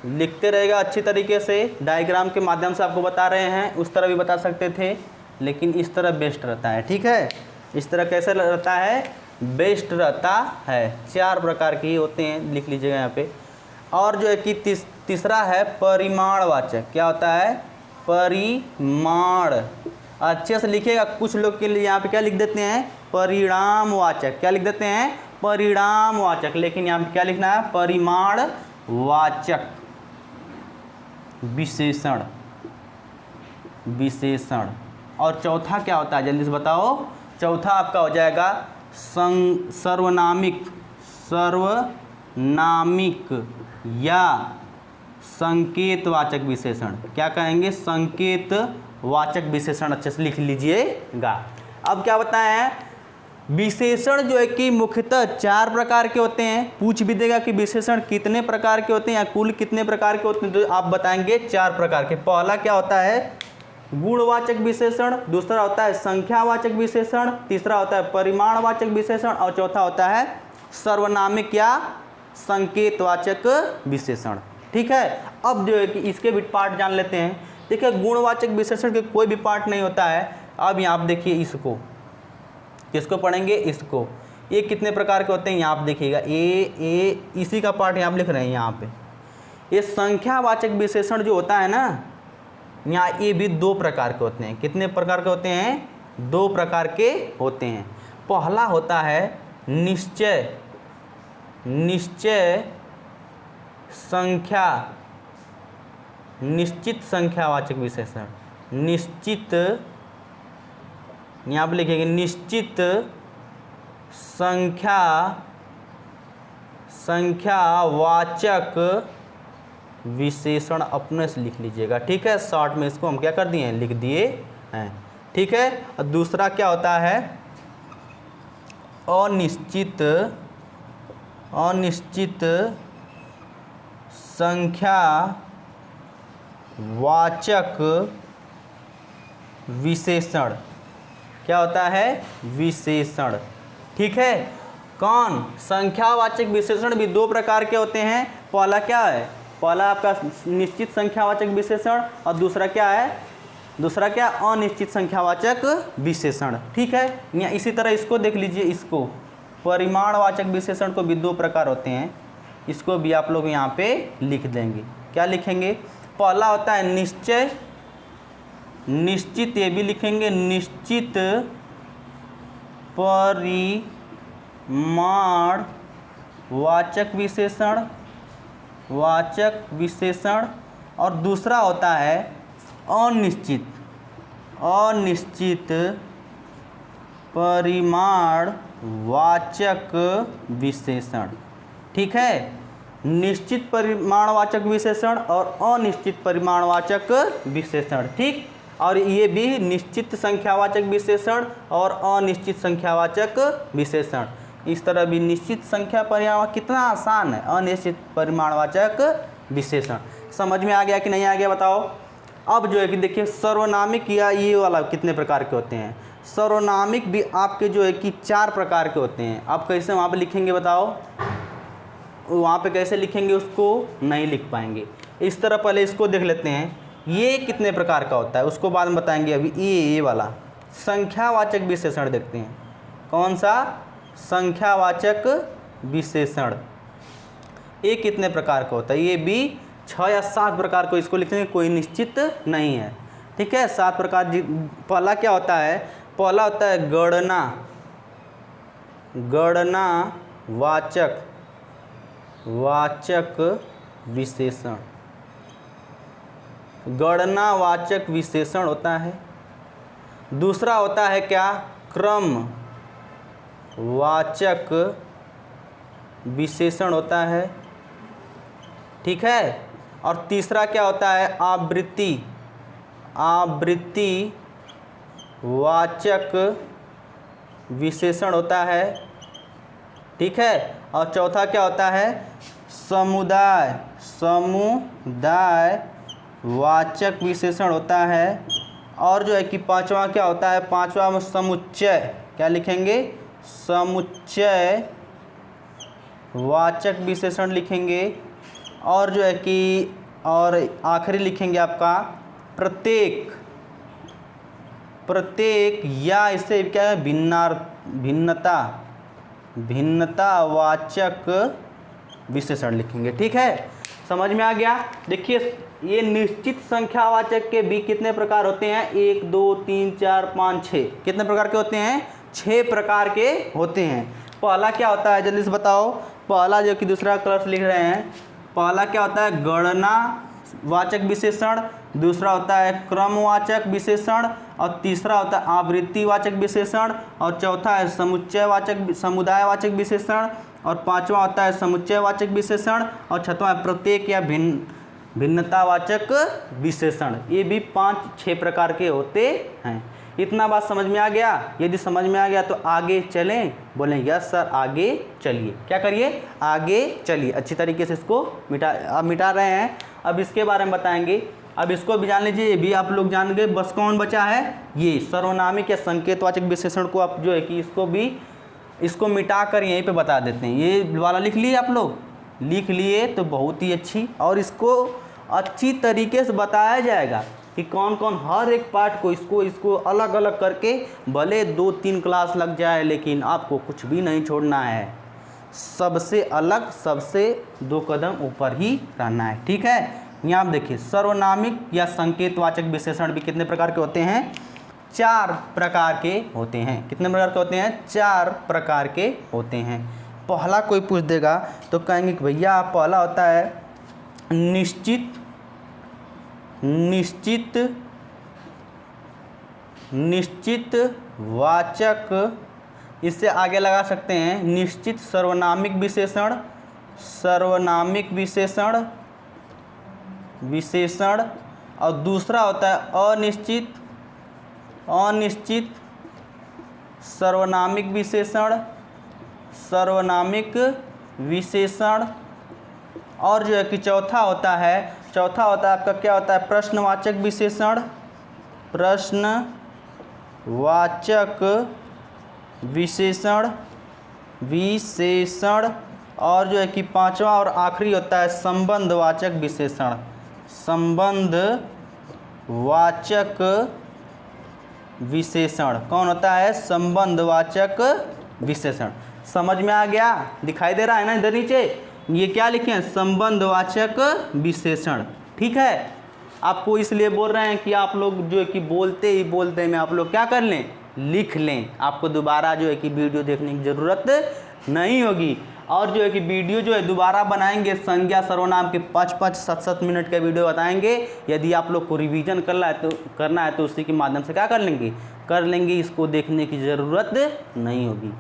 Speaker 1: लिखते रहेगा अच्छी तरीके से, डायग्राम के माध्यम से आपको बता रहे हैं, उस तरह भी बता सकते थे लेकिन इस तरह बेस्ट रहता है, ठीक है। इस तरह कैसे रहता है, बेस्ट रहता है। 4 प्रकार के होते हैं, लिख लीजिएगा यहाँ पे। और जो है कि तीसरा है परिमाणवाचक। क्या होता है, परिमाण। अच्छे से लिखिएगा, कुछ लोग के लिए यहाँ पे क्या लिख देते हैं, परिणामवाचक। क्या लिख देते हैं, परिणामवाचक, लेकिन यहाँ पे क्या लिखना है, परिमाणवाचक विशेषण, विशेषण। और चौथा क्या होता है, जल्दी से बताओ। चौथा आपका हो जाएगा सर्वनामिक, सर्वनामिक या संकेतवाचक विशेषण। क्या कहेंगे, संकेतवाचक विशेषण। अच्छे से लिख लीजिएगा। अब क्या बताया है, विशेषण जो है कि मुख्यतः 4 प्रकार के होते हैं। पूछ भी देगा कि विशेषण कितने प्रकार के होते हैं या कुल कितने प्रकार के होते हैं, तो आप बताएंगे 4 प्रकार के। पहला क्या होता है, गुणवाचक विशेषण। दूसरा होता है संख्यावाचक विशेषण। तीसरा होता है परिमाणवाचक विशेषण। और चौथा होता है सर्वनामिक या संकेतवाचक विशेषण, ठीक है। अब जो है कि इसके भी पार्ट जान लेते हैं। देखिए गुणवाचक विशेषण के कोई भी पार्ट नहीं होता है। अब यहाँ आप देखिए, इसको किसको पढ़ेंगे, इसको। ये कितने प्रकार के होते हैं यहाँ आप देखिएगा, ए इसी का पार्ट यहाँ आप लिख रहे हैं यहाँ पे। ये संख्यावाचक विशेषण जो होता है ना, यहाँ ये भी 2 प्रकार के होते हैं। कितने प्रकार के होते हैं? 2 प्रकार के होते हैं। पहला होता है निश्चय संख्या, निश्चित संख्यावाचक विशेषण। निश्चित, यहाँ पर लिखेंगे निश्चित संख्यावाचक विशेषण अपने से लिख लीजिएगा, ठीक है। शॉर्ट में इसको हम क्या कर दिए हैं, लिख दिए हैं, ठीक है। और दूसरा क्या होता है? अनिश्चित संख्यावाचक विशेषण। क्या होता है? विशेषण, ठीक है। कौन? संख्यावाचक विशेषण भी 2 प्रकार के होते हैं। पहला क्या है? पहला आपका निश्चित संख्यावाचक विशेषण, और दूसरा क्या है? दूसरा क्या? अनिश्चित संख्यावाचक विशेषण, ठीक है। या इसी तरह इसको देख लीजिए, इसको परिमाणवाचक विशेषण को भी 2 प्रकार होते हैं। इसको भी आप लोग यहाँ पे लिख देंगे। क्या लिखेंगे? पहला होता है निश्चय, निश्चित, ये भी लिखेंगे निश्चित परिमाणवाचक विशेषण, और दूसरा होता है अनिश्चित परिमाणवाचक विशेषण, ठीक है। निश्चित परिमाणवाचक विशेषण और अनिश्चित परिमाणवाचक विशेषण, ठीक। और ये भी निश्चित संख्यावाचक विशेषण और अनिश्चित संख्यावाचक विशेषण। इस तरह भी निश्चित संख्या परिमाण, कितना आसान है, अनिश्चित परिमाणवाचक विशेषण। समझ में आ गया कि नहीं आ गया बताओ। अब जो है कि देखिए सर्वनामिक या ये वाला कितने प्रकार के होते हैं। सर्वनामिक भी आपके जो है कि 4 प्रकार के होते हैं। आप कैसे वहाँ पे लिखेंगे बताओ? वहाँ पे कैसे लिखेंगे उसको नहीं लिख पाएंगे। इस तरह पहले इसको देख लेते हैं, ये कितने प्रकार का होता है उसको बाद में बताएंगे। अभी ये वाला संख्यावाचक विशेषण देखते हैं। कौन सा? संख्यावाचक विशेषण। ये कितने प्रकार का होता है? ये भी 6 या 7 प्रकार को इसको लिखेंगे, कोई निश्चित नहीं है, ठीक है। 7 प्रकार। पहला क्या होता है? पहला होता है गणनावाचक विशेषण। गणनावाचक विशेषण होता है। दूसरा होता है क्या? क्रमवाचक विशेषण होता है, ठीक है। और तीसरा क्या होता है? आवृत्तिवाचक विशेषण होता है, ठीक है। और चौथा क्या होता है? समुदायवाचक विशेषण होता है। और जो है कि पांचवा क्या होता है? पांचवा में समुच्चय। क्या लिखेंगे? समुच्चयवाचक विशेषण लिखेंगे। और जो है कि और आखिरी लिखेंगे आपका प्रत्येक या इससे क्या है? भिन्नतावाचक विशेषण लिखेंगे, ठीक है। समझ में आ गया। देखिए ये निश्चित संख्यावाचक के भी कितने प्रकार होते हैं? 1 2 3 4 5 6। कितने प्रकार के होते हैं? 6 प्रकार के होते हैं। पहला क्या होता है जल्दी से बताओ? पहला जो कि दूसरा क्लास लिख रहे हैं, पहला क्या होता है? गणनावाचक विशेषण। दूसरा होता है क्रमवाचक विशेषण। और तीसरा होता है आवृत्तिवाचक विशेषण। और चौथा है समुदायवाचक विशेषण। और पांचवा होता है समुच्चयवाचक विशेषण। और छठवां है प्रत्येक या भिन्नतावाचक विशेषण। ये भी 5-6 प्रकार के होते हैं। इतना बात समझ में आ गया? यदि समझ में आ गया तो आगे चलें। बोलें यस सर आगे चलिए। क्या करिए? आगे चलिए। अच्छी तरीके से इसको मिटा रहे हैं। अब इसके बारे में बताएंगे। अब इसको भी जान लीजिए, ये भी आप लोग जान गए। बस कौन बचा है? ये सर्वनामिक या संकेतवाचक विशेषण को आप जो है कि इसको मिटा कर यहीं पे बता देते हैं। ये वाला लिख लिए आप लोग? लिख लिए तो बहुत ही अच्छी। और इसको अच्छी तरीके से बताया जाएगा। कि कौन कौन हर एक पार्ट को इसको अलग अलग करके भले 2-3 क्लास लग जाए, लेकिन आपको कुछ भी नहीं छोड़ना है, सबसे अलग, सबसे 2 कदम ऊपर ही रहना है। ठीक है, यहाँ आप देखिए सर्वनामिक या संकेतवाचक विशेषण भी कितने प्रकार के होते हैं? 4 प्रकार के होते हैं। कितने प्रकार के होते हैं? 4 प्रकार के होते हैं। पहला कोई पूछ देगा तो कहेंगे कि भैया पहला होता है निश्चित वाचक, इससे आगे लगा सकते हैं निश्चित सर्वनामिक विशेषण, और दूसरा होता है अनिश्चित सर्वनामिक विशेषण, और जो है कि चौथा होता है आपका क्या होता है? प्रश्नवाचक विशेषण, और जो है कि पांचवा और आखिरी होता है संबंधवाचक विशेषण। कौन होता है? संबंधवाचक विशेषण। समझ में आ गया? दिखाई दे रहा है ना इधर नीचे? ये क्या लिखे हैं? संबंधवाचक विशेषण। ठीक है, आपको इसलिए बोल रहे हैं कि आप लोग जो है कि बोलते में आप लोग क्या कर लें? लिख लें। आपको दोबारा जो है कि वीडियो देखने की ज़रूरत नहीं होगी। और जो है कि वीडियो जो है दोबारा बनाएंगे, संज्ञा सर्वनाम के 5-5, 7-7 मिनट का वीडियो बताएंगे। यदि आप लोग को रिवीजन करना है तो उसी के माध्यम से क्या कर लेंगे? इसको देखने की ज़रूरत नहीं होगी।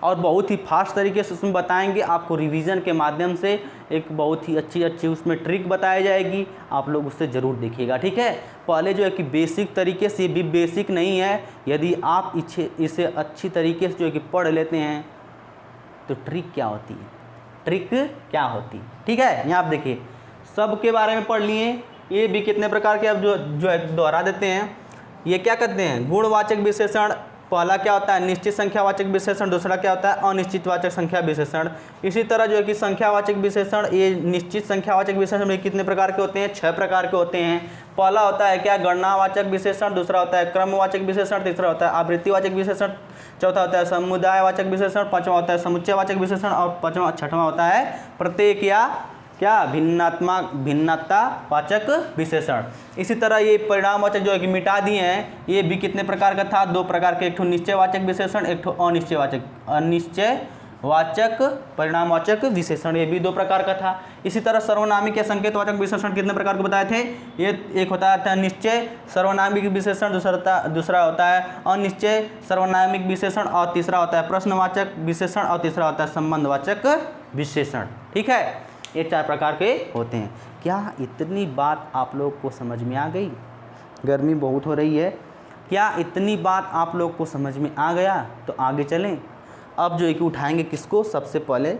Speaker 1: और बहुत ही फास्ट तरीके से उसमें बताएंगे आपको। रिवीजन के माध्यम से एक बहुत ही अच्छी उसमें ट्रिक बताई जाएगी, आप लोग उससे ज़रूर देखिएगा। ठीक है, पहले जो है कि बेसिक तरीके से, भी बेसिक नहीं है, यदि आप इसे अच्छी तरीके से जो है कि पढ़ लेते हैं तो ट्रिक क्या होती है? ठीक है, यहाँ आप देखिए सब के बारे में पढ़ लिए। ये भी कितने प्रकार के अब जो है दोहरा देते हैं। ये क्या करते हैं? गुणवाचक विशेषण। पहला क्या होता है? निश्चित संख्यावाचक विशेषण। दूसरा क्या होता है? अनिश्चितवाचक संख्या विशेषण। इसी तरह जो है कि संख्यावाचक विशेषण, ये निश्चित संख्यावाचक विशेषण में कितने प्रकार के होते हैं? 6 प्रकार के होते हैं। पहला होता है क्या? गणनावाचक विशेषण। दूसरा होता है क्रमवाचक विशेषण। तीसरा होता है आवृत्तिवाचक विशेषण। चौथा होता है समुदायवाचक विशेषण। पांचवा होता है समुच्चयवाचक विशेषण। और छठवां होता है प्रत्येक या क्या? भिन्नतावाचक विशेषण। इसी तरह ये परिणामवाचक जो है कि मिटा दिए हैं। ये भी कितने प्रकार का था? 2 प्रकार के, एक ठो निश्चयवाचक विशेषण, एक ठो अनिश्चयवाचक परिणामवाचक विशेषण। ये भी 2 प्रकार का था। इसी तरह सर्वनामिक या संकेतवाचक विशेषण कितने प्रकार के बताए थे? ये एक होता है निश्चय सर्वनामिक विशेषण, दूसरा होता है अनिश्चय सर्वनामिक विशेषण, और तीसरा होता है प्रश्नवाचक विशेषण, और तीसरा होता है संबंधवाचक विशेषण। ठीक है, ये 4 प्रकार के होते हैं। क्या इतनी बात आप लोग को समझ में आ गई? गर्मी बहुत हो रही है। क्या इतनी बात आप लोग को समझ में आ गया? तो आगे चलें। अब जो है कि उठाएंगे किसको? सबसे पहले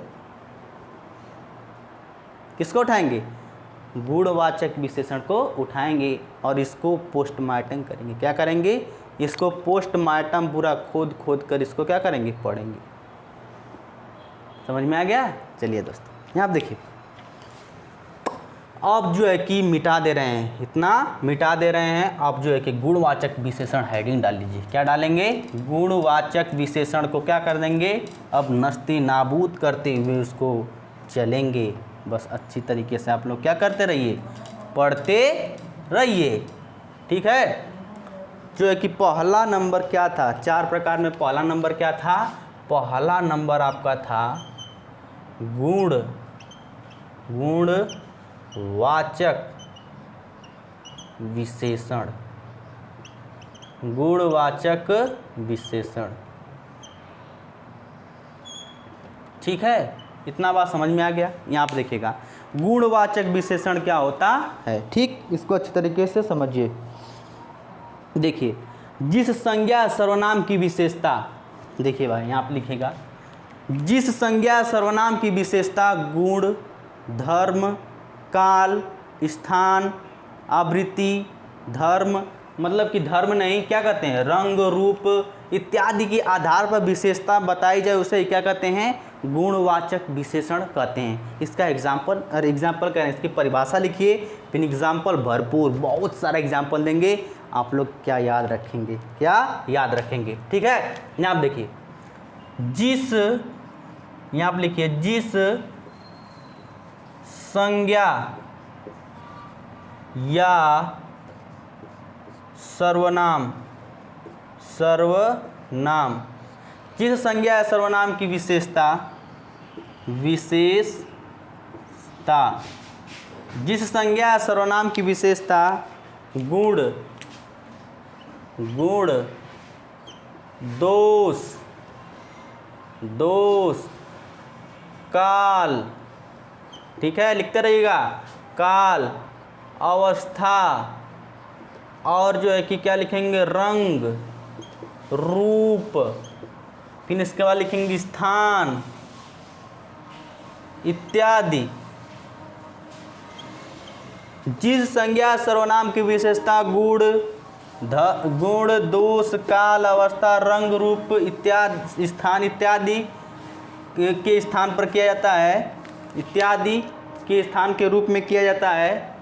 Speaker 1: किसको उठाएंगे? गुणवाचक विशेषण को उठाएंगे और इसको पोस्टमार्टम करेंगे। क्या करेंगे? इसको पोस्टमार्टम पूरा खोद कर इसको क्या करेंगे? पढ़ेंगे। समझ में आ गया? चलिए दोस्तों, यहाँ आप देखिए अब जो है कि मिटा दे रहे हैं, इतना मिटा दे रहे हैं। अब जो है कि गुणवाचक विशेषण हेडिंग डाल लीजिए। क्या डालेंगे? गुणवाचक विशेषण को क्या कर देंगे? अब नस्ती नाबूद करते हुए उसको चलेंगे। बस अच्छी तरीके से आप लोग क्या करते रहिए? पढ़ते रहिए। ठीक है, जो है कि पहला नंबर क्या था? 4 प्रकार में पहला नंबर क्या था? पहला नंबर आपका था गुणवाचक विशेषण। गुणवाचक विशेषण। ठीक है, इतना बात समझ में आ गया। यहाँ आप देखिएगा गुणवाचक विशेषण क्या होता है। ठीक, इसको अच्छी तरीके से समझिए। देखिए, जिस संज्ञा सर्वनाम की विशेषता, देखिए भाई यहाँ आप लिखेगा, जिस संज्ञा सर्वनाम की विशेषता गुण, धर्म, काल, स्थान, आवृत्ति, धर्म, मतलब कि धर्म नहीं, क्या कहते हैं, रंग, रूप इत्यादि के आधार पर विशेषता बताई जाए, उसे क्या कहते हैं? गुणवाचक विशेषण कहते हैं। इसका एग्जाम्पल करें, इसकी परिभाषा लिखिए, फिर एग्जाम्पल भरपूर बहुत सारा एग्जाम्पल देंगे, आप लोग क्या याद रखेंगे, ठीक है। यहाँ आप देखिए, यहाँ आप लिखिए, जिस संज्ञा या सर्वनाम जिस संज्ञा या सर्वनाम की विशेषता जिस संज्ञा या सर्वनाम की विशेषता गुण, दोष, काल, ठीक है, लिखते रहिएगा, काल, अवस्था, और जो है कि क्या लिखेंगे, रंग, रूप, फिर इसके बाद लिखेंगे स्थान इत्यादि। जिस संज्ञा सर्वनाम की विशेषता गुण, दोष, काल, अवस्था, रंग, रूप इत्यादि, स्थान इत्यादि के स्थान पर किया जाता है, इत्यादि के स्थान के रूप में किया जाता है,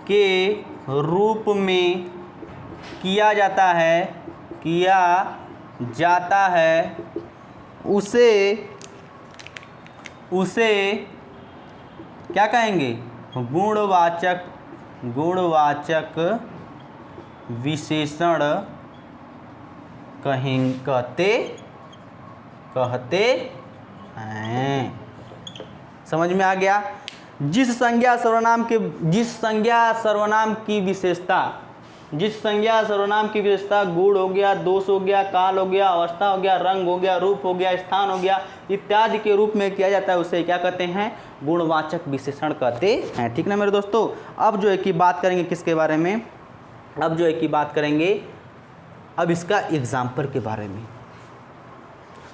Speaker 1: के रूप में किया जाता है, उसे क्या कहेंगे, गुणवाचक विशेषण कहते हैं। समझ में आ गया। जिस संज्ञा सर्वनाम की विशेषता गुण हो गया, दोष हो गया, काल हो गया, अवस्था हो गया, रंग हो गया, रूप हो गया, स्थान हो गया इत्यादि के रूप में किया जाता है, उसे क्या कहते हैं, गुणवाचक विशेषण कहते हैं। ठीक ना मेरे दोस्तों। अब जो है कि बात करेंगे किसके बारे में, अब इसका एग्जाम्पल के बारे में।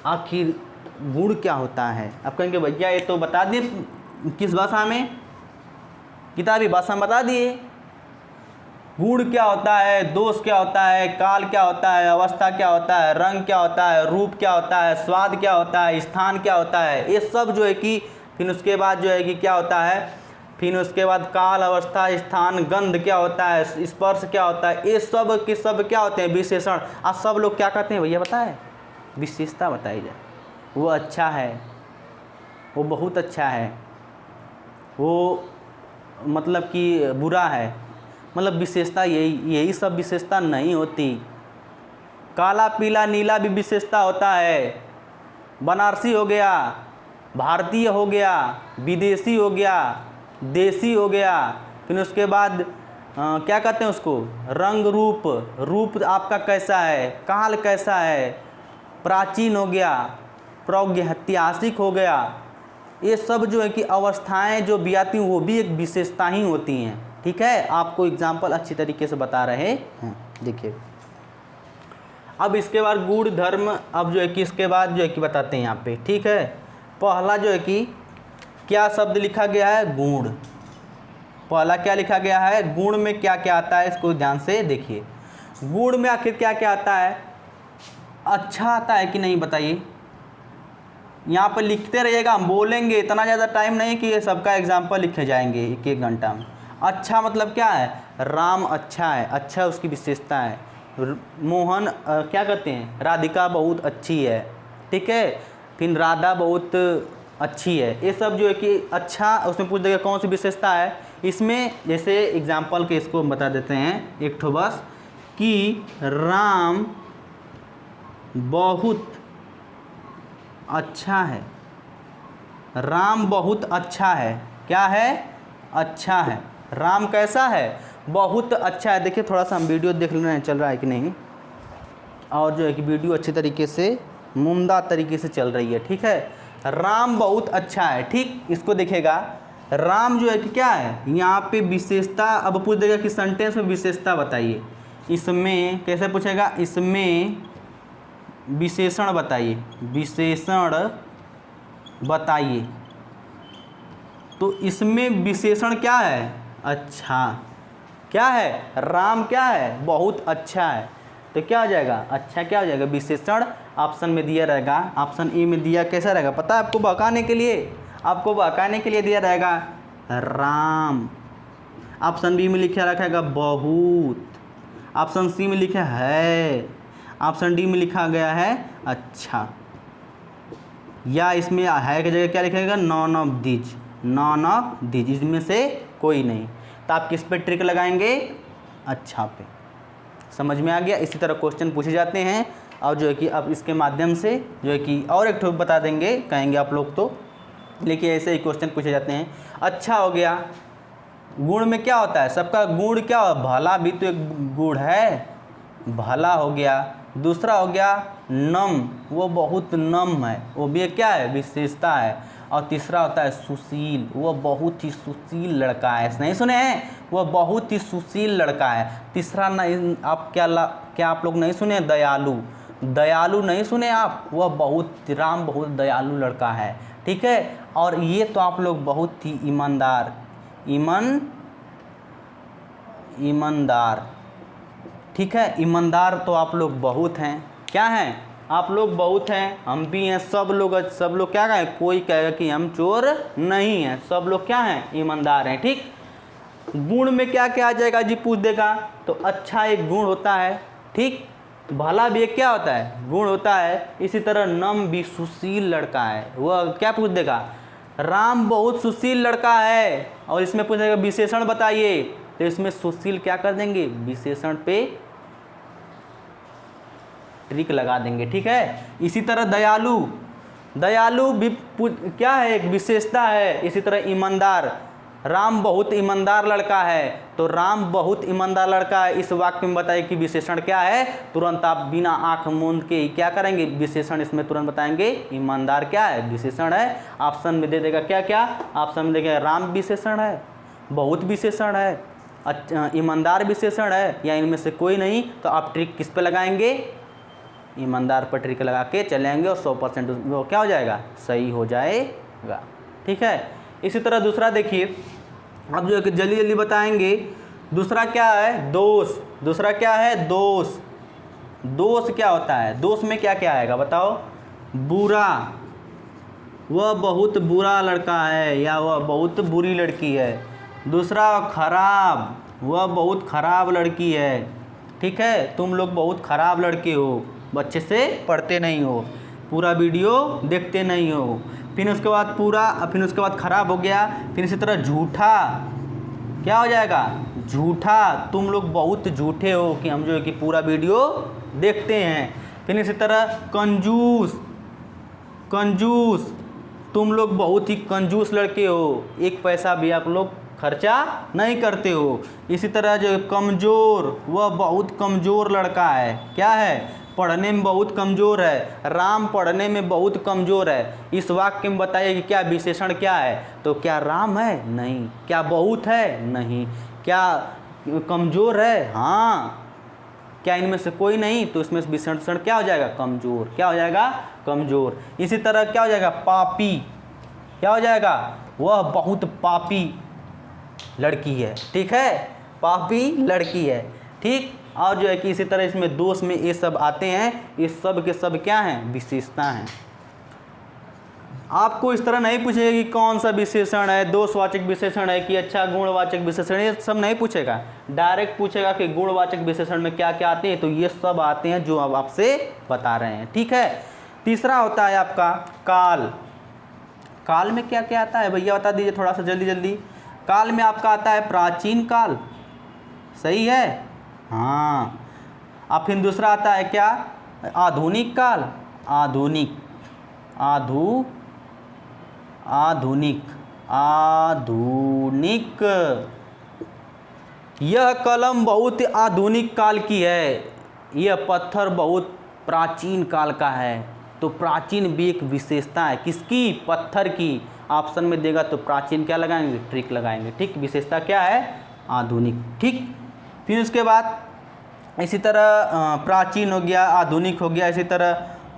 Speaker 1: आखिर गुण क्या होता है। अब कहेंगे भैया ये तो बता दिए किस भाषा में, किताबी भाषा में बता दिए। गुण क्या होता है, दोष क्या होता है, काल क्या होता है, अवस्था क्या होता है, रंग क्या होता है, रूप क्या होता है, स्वाद क्या होता है, स्थान क्या होता है, ये सब जो है कि फिर उसके बाद जो है कि क्या होता है, फिर उसके बाद काल, अवस्था, स्थान, गंध क्या होता है, स्पर्श क्या होता है, ये सब के सब क्या होते हैं, विशेषण। आज सब लोग क्या कहते हैं भैया बताए, विशेषता बताई जाए। वो अच्छा है, वो बहुत अच्छा है, वो मतलब कि बुरा है, मतलब विशेषता यही सब विशेषता नहीं होती। काला, पीला, नीला भी विशेषता होता है। बनारसी हो गया, भारतीय हो गया, विदेशी हो गया, देसी हो गया, फिर उसके बाद क्या कहते हैं उसको, रंग, रूप आपका कैसा है, काल कैसा है, प्राचीन हो गया, प्रागैतिहासिक हो गया। ये सब जो है कि अवस्थाएं जो भी आती हैं वो भी एक विशेषता ही होती हैं। ठीक है, आपको एग्जाम्पल अच्छी तरीके से बता रहे हैं। देखिए अब इसके बाद गुण, धर्म, अब जो है कि इसके बाद जो है कि बताते हैं यहाँ पे। ठीक है, पहला जो है कि क्या शब्द लिखा गया है, गुण। पहला क्या लिखा गया है, गुण में क्या क्या आता है, इसको ध्यान से देखिए। गुण में आखिर क्या क्या आता है, अच्छा आता है कि नहीं बताइए। यहाँ पर लिखते रहिएगा, हम बोलेंगे, इतना ज़्यादा टाइम नहीं कि ये सबका एग्जाम्पल लिखे जाएंगे एक घंटा में। अच्छा मतलब क्या है, राम अच्छा है, अच्छा उसकी विशेषता है। मोहन क्या कहते हैं, राधिका बहुत अच्छी है। ठीक है, फिर राधा बहुत अच्छी है। ये सब जो है कि अच्छा, उसमें पूछ देगा कौन सी विशेषता है इसमें। जैसे एग्जाम्पल के इसको बता देते हैं एक ठो बस, कि राम बहुत अच्छा है। राम बहुत अच्छा है, क्या है, अच्छा है। राम कैसा है, बहुत अच्छा है। देखिए थोड़ा सा हम वीडियो देख लेना है चल रहा है कि नहीं, और जो है कि वीडियो अच्छी तरीके से मुमदा तरीके से चल रही है। ठीक है, राम बहुत अच्छा है। ठीक, इसको देखेगा, राम जो है कि क्या है, यहाँ पे विशेषता। अब पूछ देगा कि सेंटेंस में विशेषता बताइए। इसमें कैसे पूछेगा, इसमें विशेषण बताइए, विशेषण बताइए। तो इसमें विशेषण क्या है, अच्छा। क्या है, राम क्या है, बहुत अच्छा है। तो क्या हो जाएगा, अच्छा क्या हो जाएगा, विशेषण ऑप्शन में दिया रहेगा, ऑप्शन ए में दिया कैसा रहेगा पता है आपको, बहकाने के लिए, आपको बहकाने के लिए दिया रहेगा राम। ऑप्शन बी में लिखा रखेगा बहुत, ऑप्शन सी में लिखा है, ऑप्शन डी में लिखा गया है अच्छा, या इसमें है की जगह क्या लिखेगा, none of these, none of these, इसमें से कोई नहीं। तो आप किस पे ट्रिक लगाएंगे, अच्छा पे। समझ में आ गया। इसी तरह क्वेश्चन पूछे जाते हैं और जो है कि अब इसके माध्यम से जो है कि और एक ठोक बता देंगे, कहेंगे आप लोग तो, लेकिन ऐसे ही क्वेश्चन पूछे जाते हैं। अच्छा हो गया, गुण में क्या होता है, सबका गुण क्या हो, भला भी तो एक गुण है, भला हो गया। दूसरा हो गया नम, वो बहुत नम है, वो भी क्या है, विशेषता है। और तीसरा होता है सुशील, वो बहुत ही सुशील लड़का है, नहीं सुने हैं, वो बहुत ही सुशील लड़का है। तीसरा नहीं, आप क्या आप लोग नहीं सुने, दयालु, दयालु नहीं सुने आप, वह बहुत, राम बहुत दयालु लड़का है, ठीक है। और ये तो आप लोग बहुत ही ईमानदार, ईमानदार, ठीक है। ईमानदार तो आप लोग बहुत हैं, क्या हैं, आप लोग बहुत हैं, हम भी हैं, सब लोग क्या कहें, कोई कहेगा कि हम चोर नहीं हैं, सब लोग क्या हैं, ईमानदार हैं, ठीक। गुण में क्या क्या आ जाएगा जी, पूछ देगा तो अच्छा एक गुण होता है, ठीक। भला भी एक क्या होता है, गुण होता है। इसी तरह नम भी सुशील लड़का है, वह क्या पूछ देगा, राम बहुत सुशील लड़का है। और इसमें पूछेगा विशेषण बताइए, तो इसमें सुशील क्या कर देंगे, विशेषण पे ट्रिक लगा देंगे, ठीक है। इसी तरह दयालु, दयालु भी क्या है, एक विशेषता है। इसी तरह ईमानदार, राम बहुत ईमानदार लड़का है, तो राम बहुत ईमानदार लड़का है, इस वाक्य में बताइए कि विशेषण क्या है। तुरंत आप बिना आंख मूंद के ही क्या करेंगे, विशेषण इसमें तुरंत बताएंगे, ईमानदार क्या है, विशेषण है। ऑप्शन में दे देगा क्या क्या, ऑप्शन में देगा राम विशेषण है, बहुत विशेषण है, अच्छा ईमानदार विशेषण है, या इनमें से कोई नहीं। तो आप ट्रिक किस पे लगाएंगे, ईमानदार पर ट्रिक लगा के चलेंगे और 100% वो क्या हो जाएगा, सही हो जाएगा, ठीक है। इसी तरह दूसरा देखिए, अब जो है कि जल्दी जल्दी बताएंगे। दूसरा क्या है, दोष, दूसरा क्या है, दोष। दोष क्या होता है, दोष में क्या क्या आएगा बताओ, बुरा, वह बहुत बुरा लड़का है या वह बहुत बुरी लड़की है। दूसरा खराब, वह बहुत खराब लड़की है, ठीक है, तुम लोग बहुत खराब लड़के हो, अच्छे से पढ़ते नहीं हो, पूरा वीडियो देखते नहीं हो। फिर उसके बाद पूरा, फिर उसके बाद खराब हो गया। फिर इसी तरह झूठा, क्या हो जाएगा, झूठा, तुम लोग बहुत झूठे हो कि हम जो है कि पूरा वीडियो देखते हैं। फिर इसी तरह कंजूस, कंजूस, तुम लोग बहुत ही कंजूस लड़के हो, एक पैसा भी आप लोग खर्चा नहीं करते हो। इसी तरह जो कमज़ोर, वह बहुत कमज़ोर लड़का है, क्या है, पढ़ने में बहुत कमज़ोर है, राम पढ़ने में बहुत कमज़ोर है। इस वाक्य में बताइए कि क्या विशेषण क्या है, तो क्या राम है, नहीं, क्या बहुत है, नहीं, क्या कमज़ोर है, हाँ, क्या इनमें से कोई नहीं, तो इसमें विशेषण क्या हो जाएगा, कमज़ोर, क्या हो जाएगा, कमज़ोर। इसी तरह क्या हो जाएगा, पापी, क्या हो जाएगा, वह बहुत पापी लड़की है, ठीक है, पापी लड़की है, ठीक। और जो है कि इसी तरह इसमें दोष में ये सब आते हैं, ये सब के सब क्या हैं, विशेषता हैं। आपको इस तरह नहीं पूछेगा कि कौन सा विशेषण है, दोषवाचक विशेषण है कि अच्छा गुणवाचक विशेषण, ये सब नहीं पूछेगा। डायरेक्ट पूछेगा कि गुणवाचक विशेषण में क्या क्या आते हैं, तो ये सब आते हैं जो अब आपसे बता रहे हैं, ठीक है। तीसरा होता है आपका काल। काल में क्या क्या आता है भैया बता दीजिए थोड़ा सा जल्दी जल्दी। काल में आपका आता है प्राचीन काल, सही है, हाँ। अब फिर दूसरा आता है क्या, आधुनिक काल, आधुनिक, आधुनिक, आधुनिक। यह कलम बहुत आधुनिक काल की है, यह पत्थर बहुत प्राचीन काल का है। तो प्राचीन भी एक विशेषता है, किसकी, पत्थर की। ऑप्शन में देगा तो प्राचीन क्या लगाएंगे, ट्रिक लगाएंगे, ठीक। विशेषता क्या है, आधुनिक, ठीक। फिर उसके बाद इसी तरह प्राचीन हो गया, आधुनिक हो गया, इसी तरह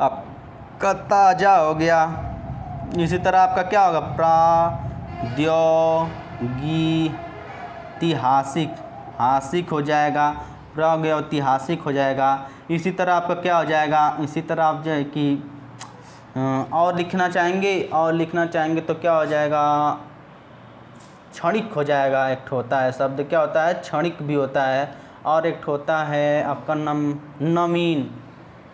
Speaker 1: आपका ताजा हो गया, इसी तरह आपका क्या होगा, प्रौद्योगिक, हासिक हो जाएगा। पूरा हो गया, ऐतिहासिक हो जाएगा। इसी तरह आपका क्या हो जाएगा, इसी तरह आप जो है कि और लिखना चाहेंगे तो क्या हो जाएगा, क्षणिक हो जाएगा। एक होता है शब्द क्या होता है, क्षणिक भी होता है, और एक होता है आपका नवीन,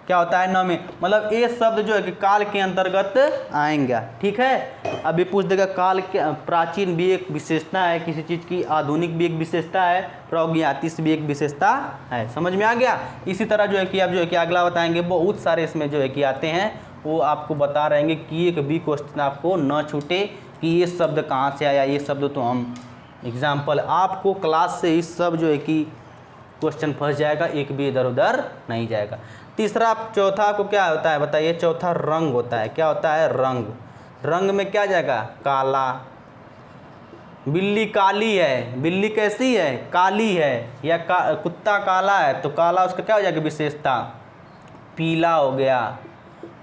Speaker 1: क्या होता है, नवीन। मतलब ये शब्द जो है कि काल के अंतर्गत आएंगे। ठीक है, अभी पूछ देगा काल के, प्राचीन भी एक विशेषता है किसी चीज़ की, आधुनिक भी एक विशेषता है, प्रागैतिक भी एक विशेषता है। समझ में आ गया। इसी तरह जो है कि आप जो है कि अगला बताएंगे, बहुत सारे इसमें जो है कि आते हैं, वो आपको बता रहेंगे कि एक भी क्वेश्चन आपको न छूटे कि ये शब्द कहाँ से आया। ये शब्द तो हम एग्जाम्पल आपको क्लास से इस सब जो है कि क्वेश्चन फंस जाएगा, एक भी इधर उधर नहीं जाएगा। तीसरा, चौथा को क्या होता है बताइए, चौथा रंग होता है। क्या होता है, रंग। रंग में क्या जाएगा, काला। बिल्ली काली है, बिल्ली कैसी है, काली है, या कुत्ता काला है तो काला उसका क्या हो जाएगा, विशेषता। पीला हो गया,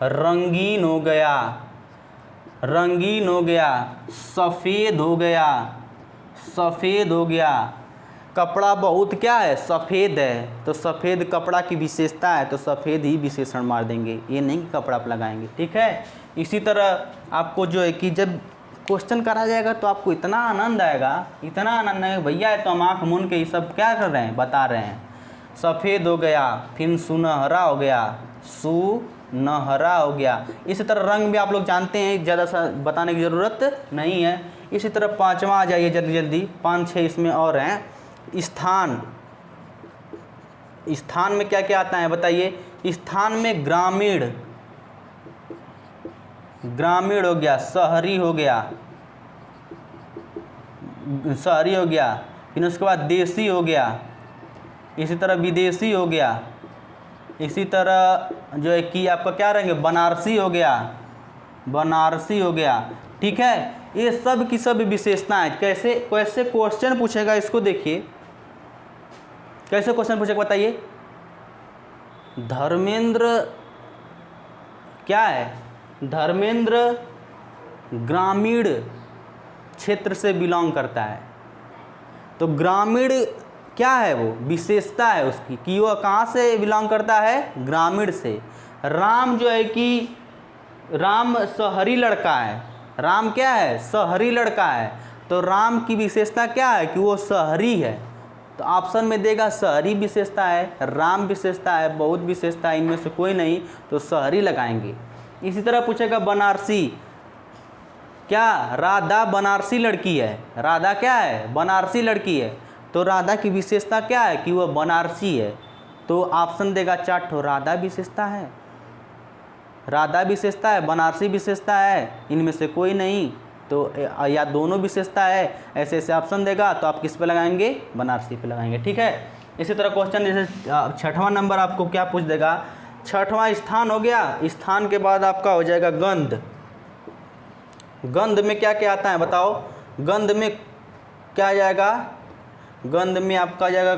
Speaker 1: रंगीन हो गया, रंगीन हो गया, सफ़ेद हो गया, सफ़ेद हो गया। कपड़ा बहुत क्या है, सफ़ेद है, तो सफ़ेद कपड़ा की विशेषता है, तो सफ़ेद ही विशेषण मार देंगे, ये नहीं कि कपड़ा आप लगाएंगे। ठीक है, इसी तरह आपको जो है कि जब क्वेश्चन करा जाएगा तो आपको इतना आनंद आएगा, इतना आनंद आएगा, भैया तो हम आँख मूंद के ये सब क्या कर रहे हैं, बता रहे हैं। सफ़ेद हो गया, फिर सुनहरा हो गया, सुनहरा हो गया। इसी तरह रंग भी आप लोग जानते हैं, ज़्यादा सा बताने की ज़रूरत नहीं है। इसी तरह पाँचवा आ जाइए जल्दी जल्दी, 5-6 इसमें और हैं। स्थान, स्थान में क्या क्या आता है बताइए। स्थान में ग्रामीण, ग्रामीण हो गया, शहरी हो गया, शहरी हो गया, फिर उसके बाद देसी हो गया, इसी तरह विदेशी हो गया, इसी तरह जो है कि आपका क्या रहेंगे, बनारसी हो गया, बनारसी हो गया। ठीक है, ये सब की सब विशेषताएं। कैसे कैसे क्वेश्चन पूछेगा इसको देखिए, कैसे क्वेश्चन पूछेगा बताइए। धर्मेंद्र क्या है, धर्मेंद्र ग्रामीण क्षेत्र से बिलोंग करता है, तो ग्रामीण क्या है, वो विशेषता है उसकी कि वह कहाँ से बिलोंग करता है, ग्रामीण से। राम जो है कि राम शहरी लड़का है, राम क्या है, शहरी लड़का है, तो राम की विशेषता क्या है कि वो शहरी है, तो ऑप्शन में देगा शहरी विशेषता है, राम विशेषता है, बहुत विशेषता है, इनमें से कोई नहीं, तो शहरी लगाएंगे। इसी तरह पूछेगा बनारसी, क्या राधा बनारसी लड़की है, राधा क्या है, बनारसी लड़की है, तो राधा की विशेषता क्या है कि वह बनारसी है, तो ऑप्शन देगा 4 ठो, राधा विशेषता है, राधा विशेषता है, बनारसी विशेषता है, इनमें से कोई नहीं, तो या दोनों विशेषता है, ऐसे ऐसे ऑप्शन देगा, तो आप किस पे लगाएंगे, बनारसी पे लगाएंगे। ठीक है, इसी तरह क्वेश्चन जैसे 6वां नंबर आपको क्या पूछ देगा, 6वां स्थान हो गया। स्थान के बाद आपका हो जाएगा गंध। गंध में क्या क्या आता है बताओ, गंध में क्या आ जाएगा, गंध में आपका आ जाएगा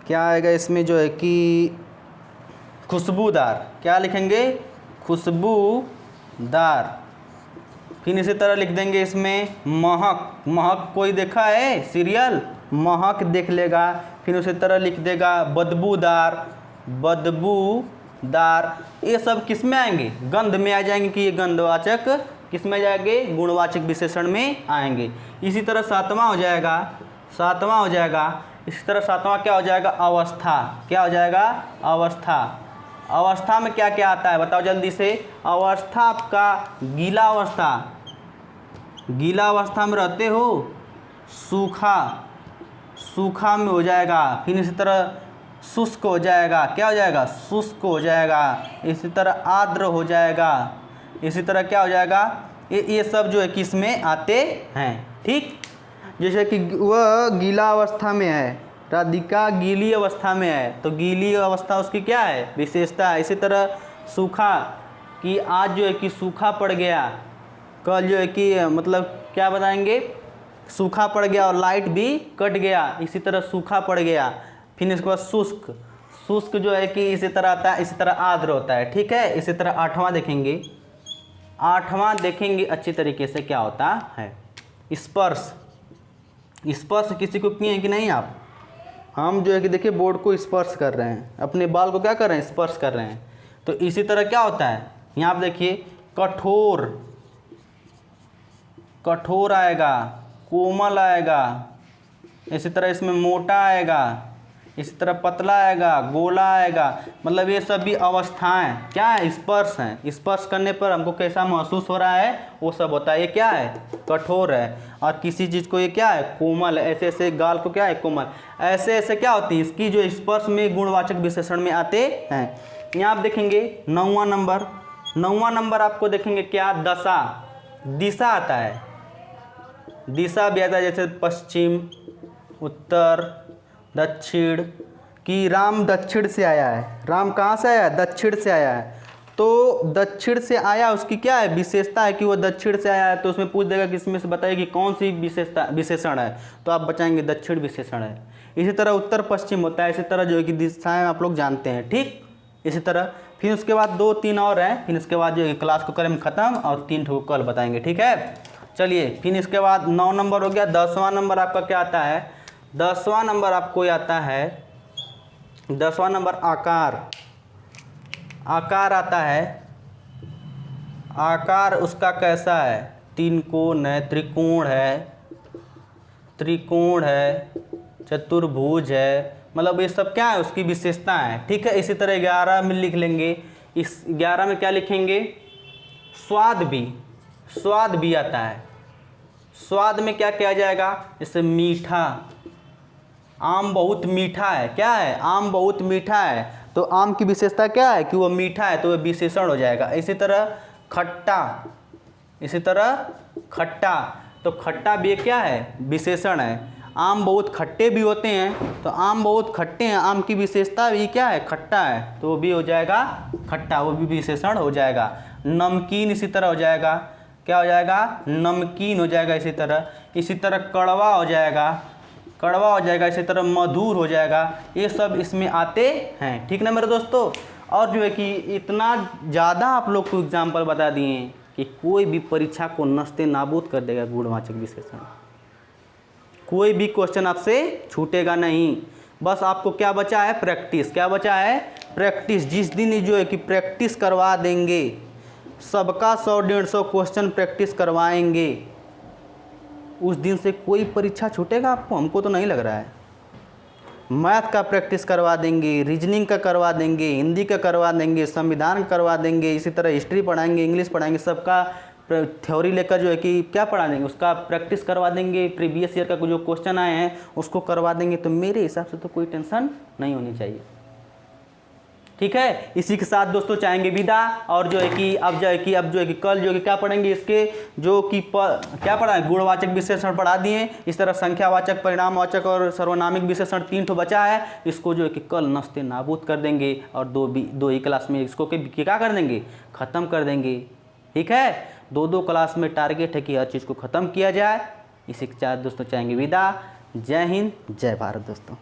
Speaker 1: क्या आएगा इसमें जो है कि खुशबूदार, क्या लिखेंगे, खुशबूदार। फिर इसी तरह लिख देंगे इसमें महक, महक कोई देखा है सीरियल, महक देख लेगा। फिर उसी तरह लिख देगा बदबूदार, बदबूदार। ये सब किस में आएंगे, गंध में आ जाएंगे कि ये गंधवाचक किस में जाएंगे, गुणवाचक विशेषण में आएंगे। इसी तरह 7वां हो जाएगा, 7वां हो जाएगा। इसी तरह 7वां क्या हो जाएगा, अवस्था, क्या हो जाएगा, अवस्था। अवस्था में क्या क्या आता है बताओ जल्दी से। अवस्था आपका गीला अवस्था, गीला अवस्था में रहते हो, सूखा, सूखा में हो जाएगा। फिर इसी तरह शुष्क हो जाएगा, क्या हो जाएगा, शुष्क हो जाएगा। इसी तरह आर्द्र हो जाएगा। इसी तरह क्या हो जाएगा, ये सब जो है किस में आते हैं। ठीक, जैसे कि वह गीला अवस्था में है, राधिका गीली अवस्था में है, तो गीली अवस्था उसकी क्या है, विशेषता है। इसी तरह सूखा कि आज जो है कि सूखा पड़ गया, कल जो है कि मतलब क्या बताएंगे, सूखा पड़ गया और लाइट भी कट गया, इसी तरह सूखा पड़ गया। फिर इसके बाद शुष्क, शुष्क जो है कि इसी तरह आता है। इसी तरह आर्द्र होता है। ठीक है, इसी तरह 8वां देखेंगे, 8वां देखेंगे अच्छी तरीके से क्या होता है, स्पर्श। स्पर्श किसी को किए हैं कि नहीं आप? हम जो है कि देखिए बोर्ड को स्पर्श कर रहे हैं, अपने बाल को क्या कर रहे हैं, स्पर्श कर रहे हैं। तो इसी तरह क्या होता है, यहाँ आप देखिए कठोर, कठोर आएगा, कोमल आएगा, इसी तरह इसमें मोटा आएगा, इसी तरह पतला आएगा, गोला आएगा। मतलब ये सभी अवस्थाएं क्या है, स्पर्श हैं। स्पर्श करने पर हमको कैसा महसूस हो रहा है वो सब होता है। ये क्या है, कठोर है। और किसी चीज़ को ये क्या है, कोमल है। ऐसे ऐसे गाल को क्या है, कोमल। ऐसे ऐसे क्या होती है, इसकी जो स्पर्श में गुणवाचक विशेषण में आते हैं। यहाँ आप देखेंगे 9वां नंबर, 9वां नंबर आपको देखेंगे क्या, दशा, दिशा आता है। दिशा भी आता है, जैसे पश्चिम, उत्तर, दक्षिण। कि राम दक्षिण से आया है। राम कहाँ से आया है, दक्षिण से आया है। तो दक्षिण से आया, उसकी क्या है, विशेषता है कि वो दक्षिण से आया है। तो उसमें पूछ देगा कि इसमें से बताइए कि कौन सी विशेषता, विशेषण है। तो आप बताएंगे दक्षिण विशेषण है। इसी तरह उत्तर पश्चिम होता है। इसी तरह जो है कि दिशाएं आप लोग जानते हैं, ठीक। इसी तरह फिर उसके बाद 2-3 और हैं। फिर उसके बाद जो है क्लास को करें ख़त्म और 3 ठो कल बताएंगे, ठीक है। चलिए फिर इसके बाद 9 नंबर हो गया। 10वां नंबर आपका क्या आता है, 10वां नंबर आपको आता है, 10वां नंबर आकार। आकार आता है। आकार उसका कैसा है, 3 कोण है, त्रिकोण है, त्रिकोण है, चतुर्भुज है। मतलब ये सब क्या है, उसकी विशेषता है, ठीक है। इसी तरह 11 में लिख लेंगे। इस 11 में क्या लिखेंगे, स्वाद भी, स्वाद भी आता है। स्वाद में क्या किया जाएगा, जैसे मीठा, आम बहुत मीठा है। क्या है, आम बहुत मीठा है। तो आम की विशेषता क्या है कि वो मीठा है, तो वह विशेषण हो जाएगा। इसी तरह खट्टा, इसी तरह खट्टा, तो खट्टा भी क्या है, विशेषण है। आम बहुत खट्टे भी होते हैं, तो आम बहुत खट्टे हैं, आम की विशेषता भी क्या है, खट्टा है, तो वो भी हो जाएगा खट्टा, वो भी विशेषण हो जाएगा। नमकीन इसी तरह हो जाएगा, क्या हो जाएगा, नमकीन हो जाएगा। इसी तरह कड़वा हो जाएगा, कड़वा हो जाएगा। इसी तरह मधुर हो जाएगा। ये सब इसमें आते हैं, ठीक ना मेरे दोस्तों। और जो है कि इतना ज़्यादा आप लोग को एग्जाम्पल बता दिए हैं कि कोई भी परीक्षा को नस्ते नाबूद कर देगा गुणवाचक विशेषण। कोई भी क्वेश्चन आपसे छूटेगा नहीं। बस आपको क्या बचा है, प्रैक्टिस। क्या बचा है, प्रैक्टिस। जिस दिन जो है कि प्रैक्टिस करवा देंगे, सबका 100-150 क्वेश्चन प्रैक्टिस करवाएंगे, उस दिन से कोई परीक्षा छूटेगा आपको, हमको तो नहीं लग रहा है। मैथ का प्रैक्टिस करवा देंगे, रीजनिंग का करवा देंगे, हिंदी का करवा देंगे, संविधान करवा देंगे, इसी तरह हिस्ट्री पढ़ाएंगे, इंग्लिश पढ़ाएंगे, सबका थ्योरी लेकर जो है कि क्या पढ़ा देंगे, उसका प्रैक्टिस करवा देंगे। प्रीवियस ईयर का जो क्वेश्चन आए हैं उसको करवा देंगे। तो मेरे हिसाब से तो कोई टेंशन नहीं होनी चाहिए, ठीक है। इसी के साथ दोस्तों चाहेंगे विदा। और जो है कि अब जो है कि कल जो है कि क्या पढ़ेंगे, इसके जो कि क्या पढ़ा है, गुणवाचक विशेषण पढ़ा दिए। इस तरह संख्यावाचक, परिणामवाचक और सर्वनामिक विशेषण 3 ठो बचा है। इसको जो है कि कल नस्ते नाबूद कर देंगे और दो ही क्लास में इसको क्या कर देंगे, ख़त्म कर देंगे, ठीक है। 2 क्लास में टारगेट है कि हर चीज़ को ख़त्म किया जाए। इसी के साथ दोस्तों चाहेंगे विदा। जय हिंद, जय भारत दोस्तों।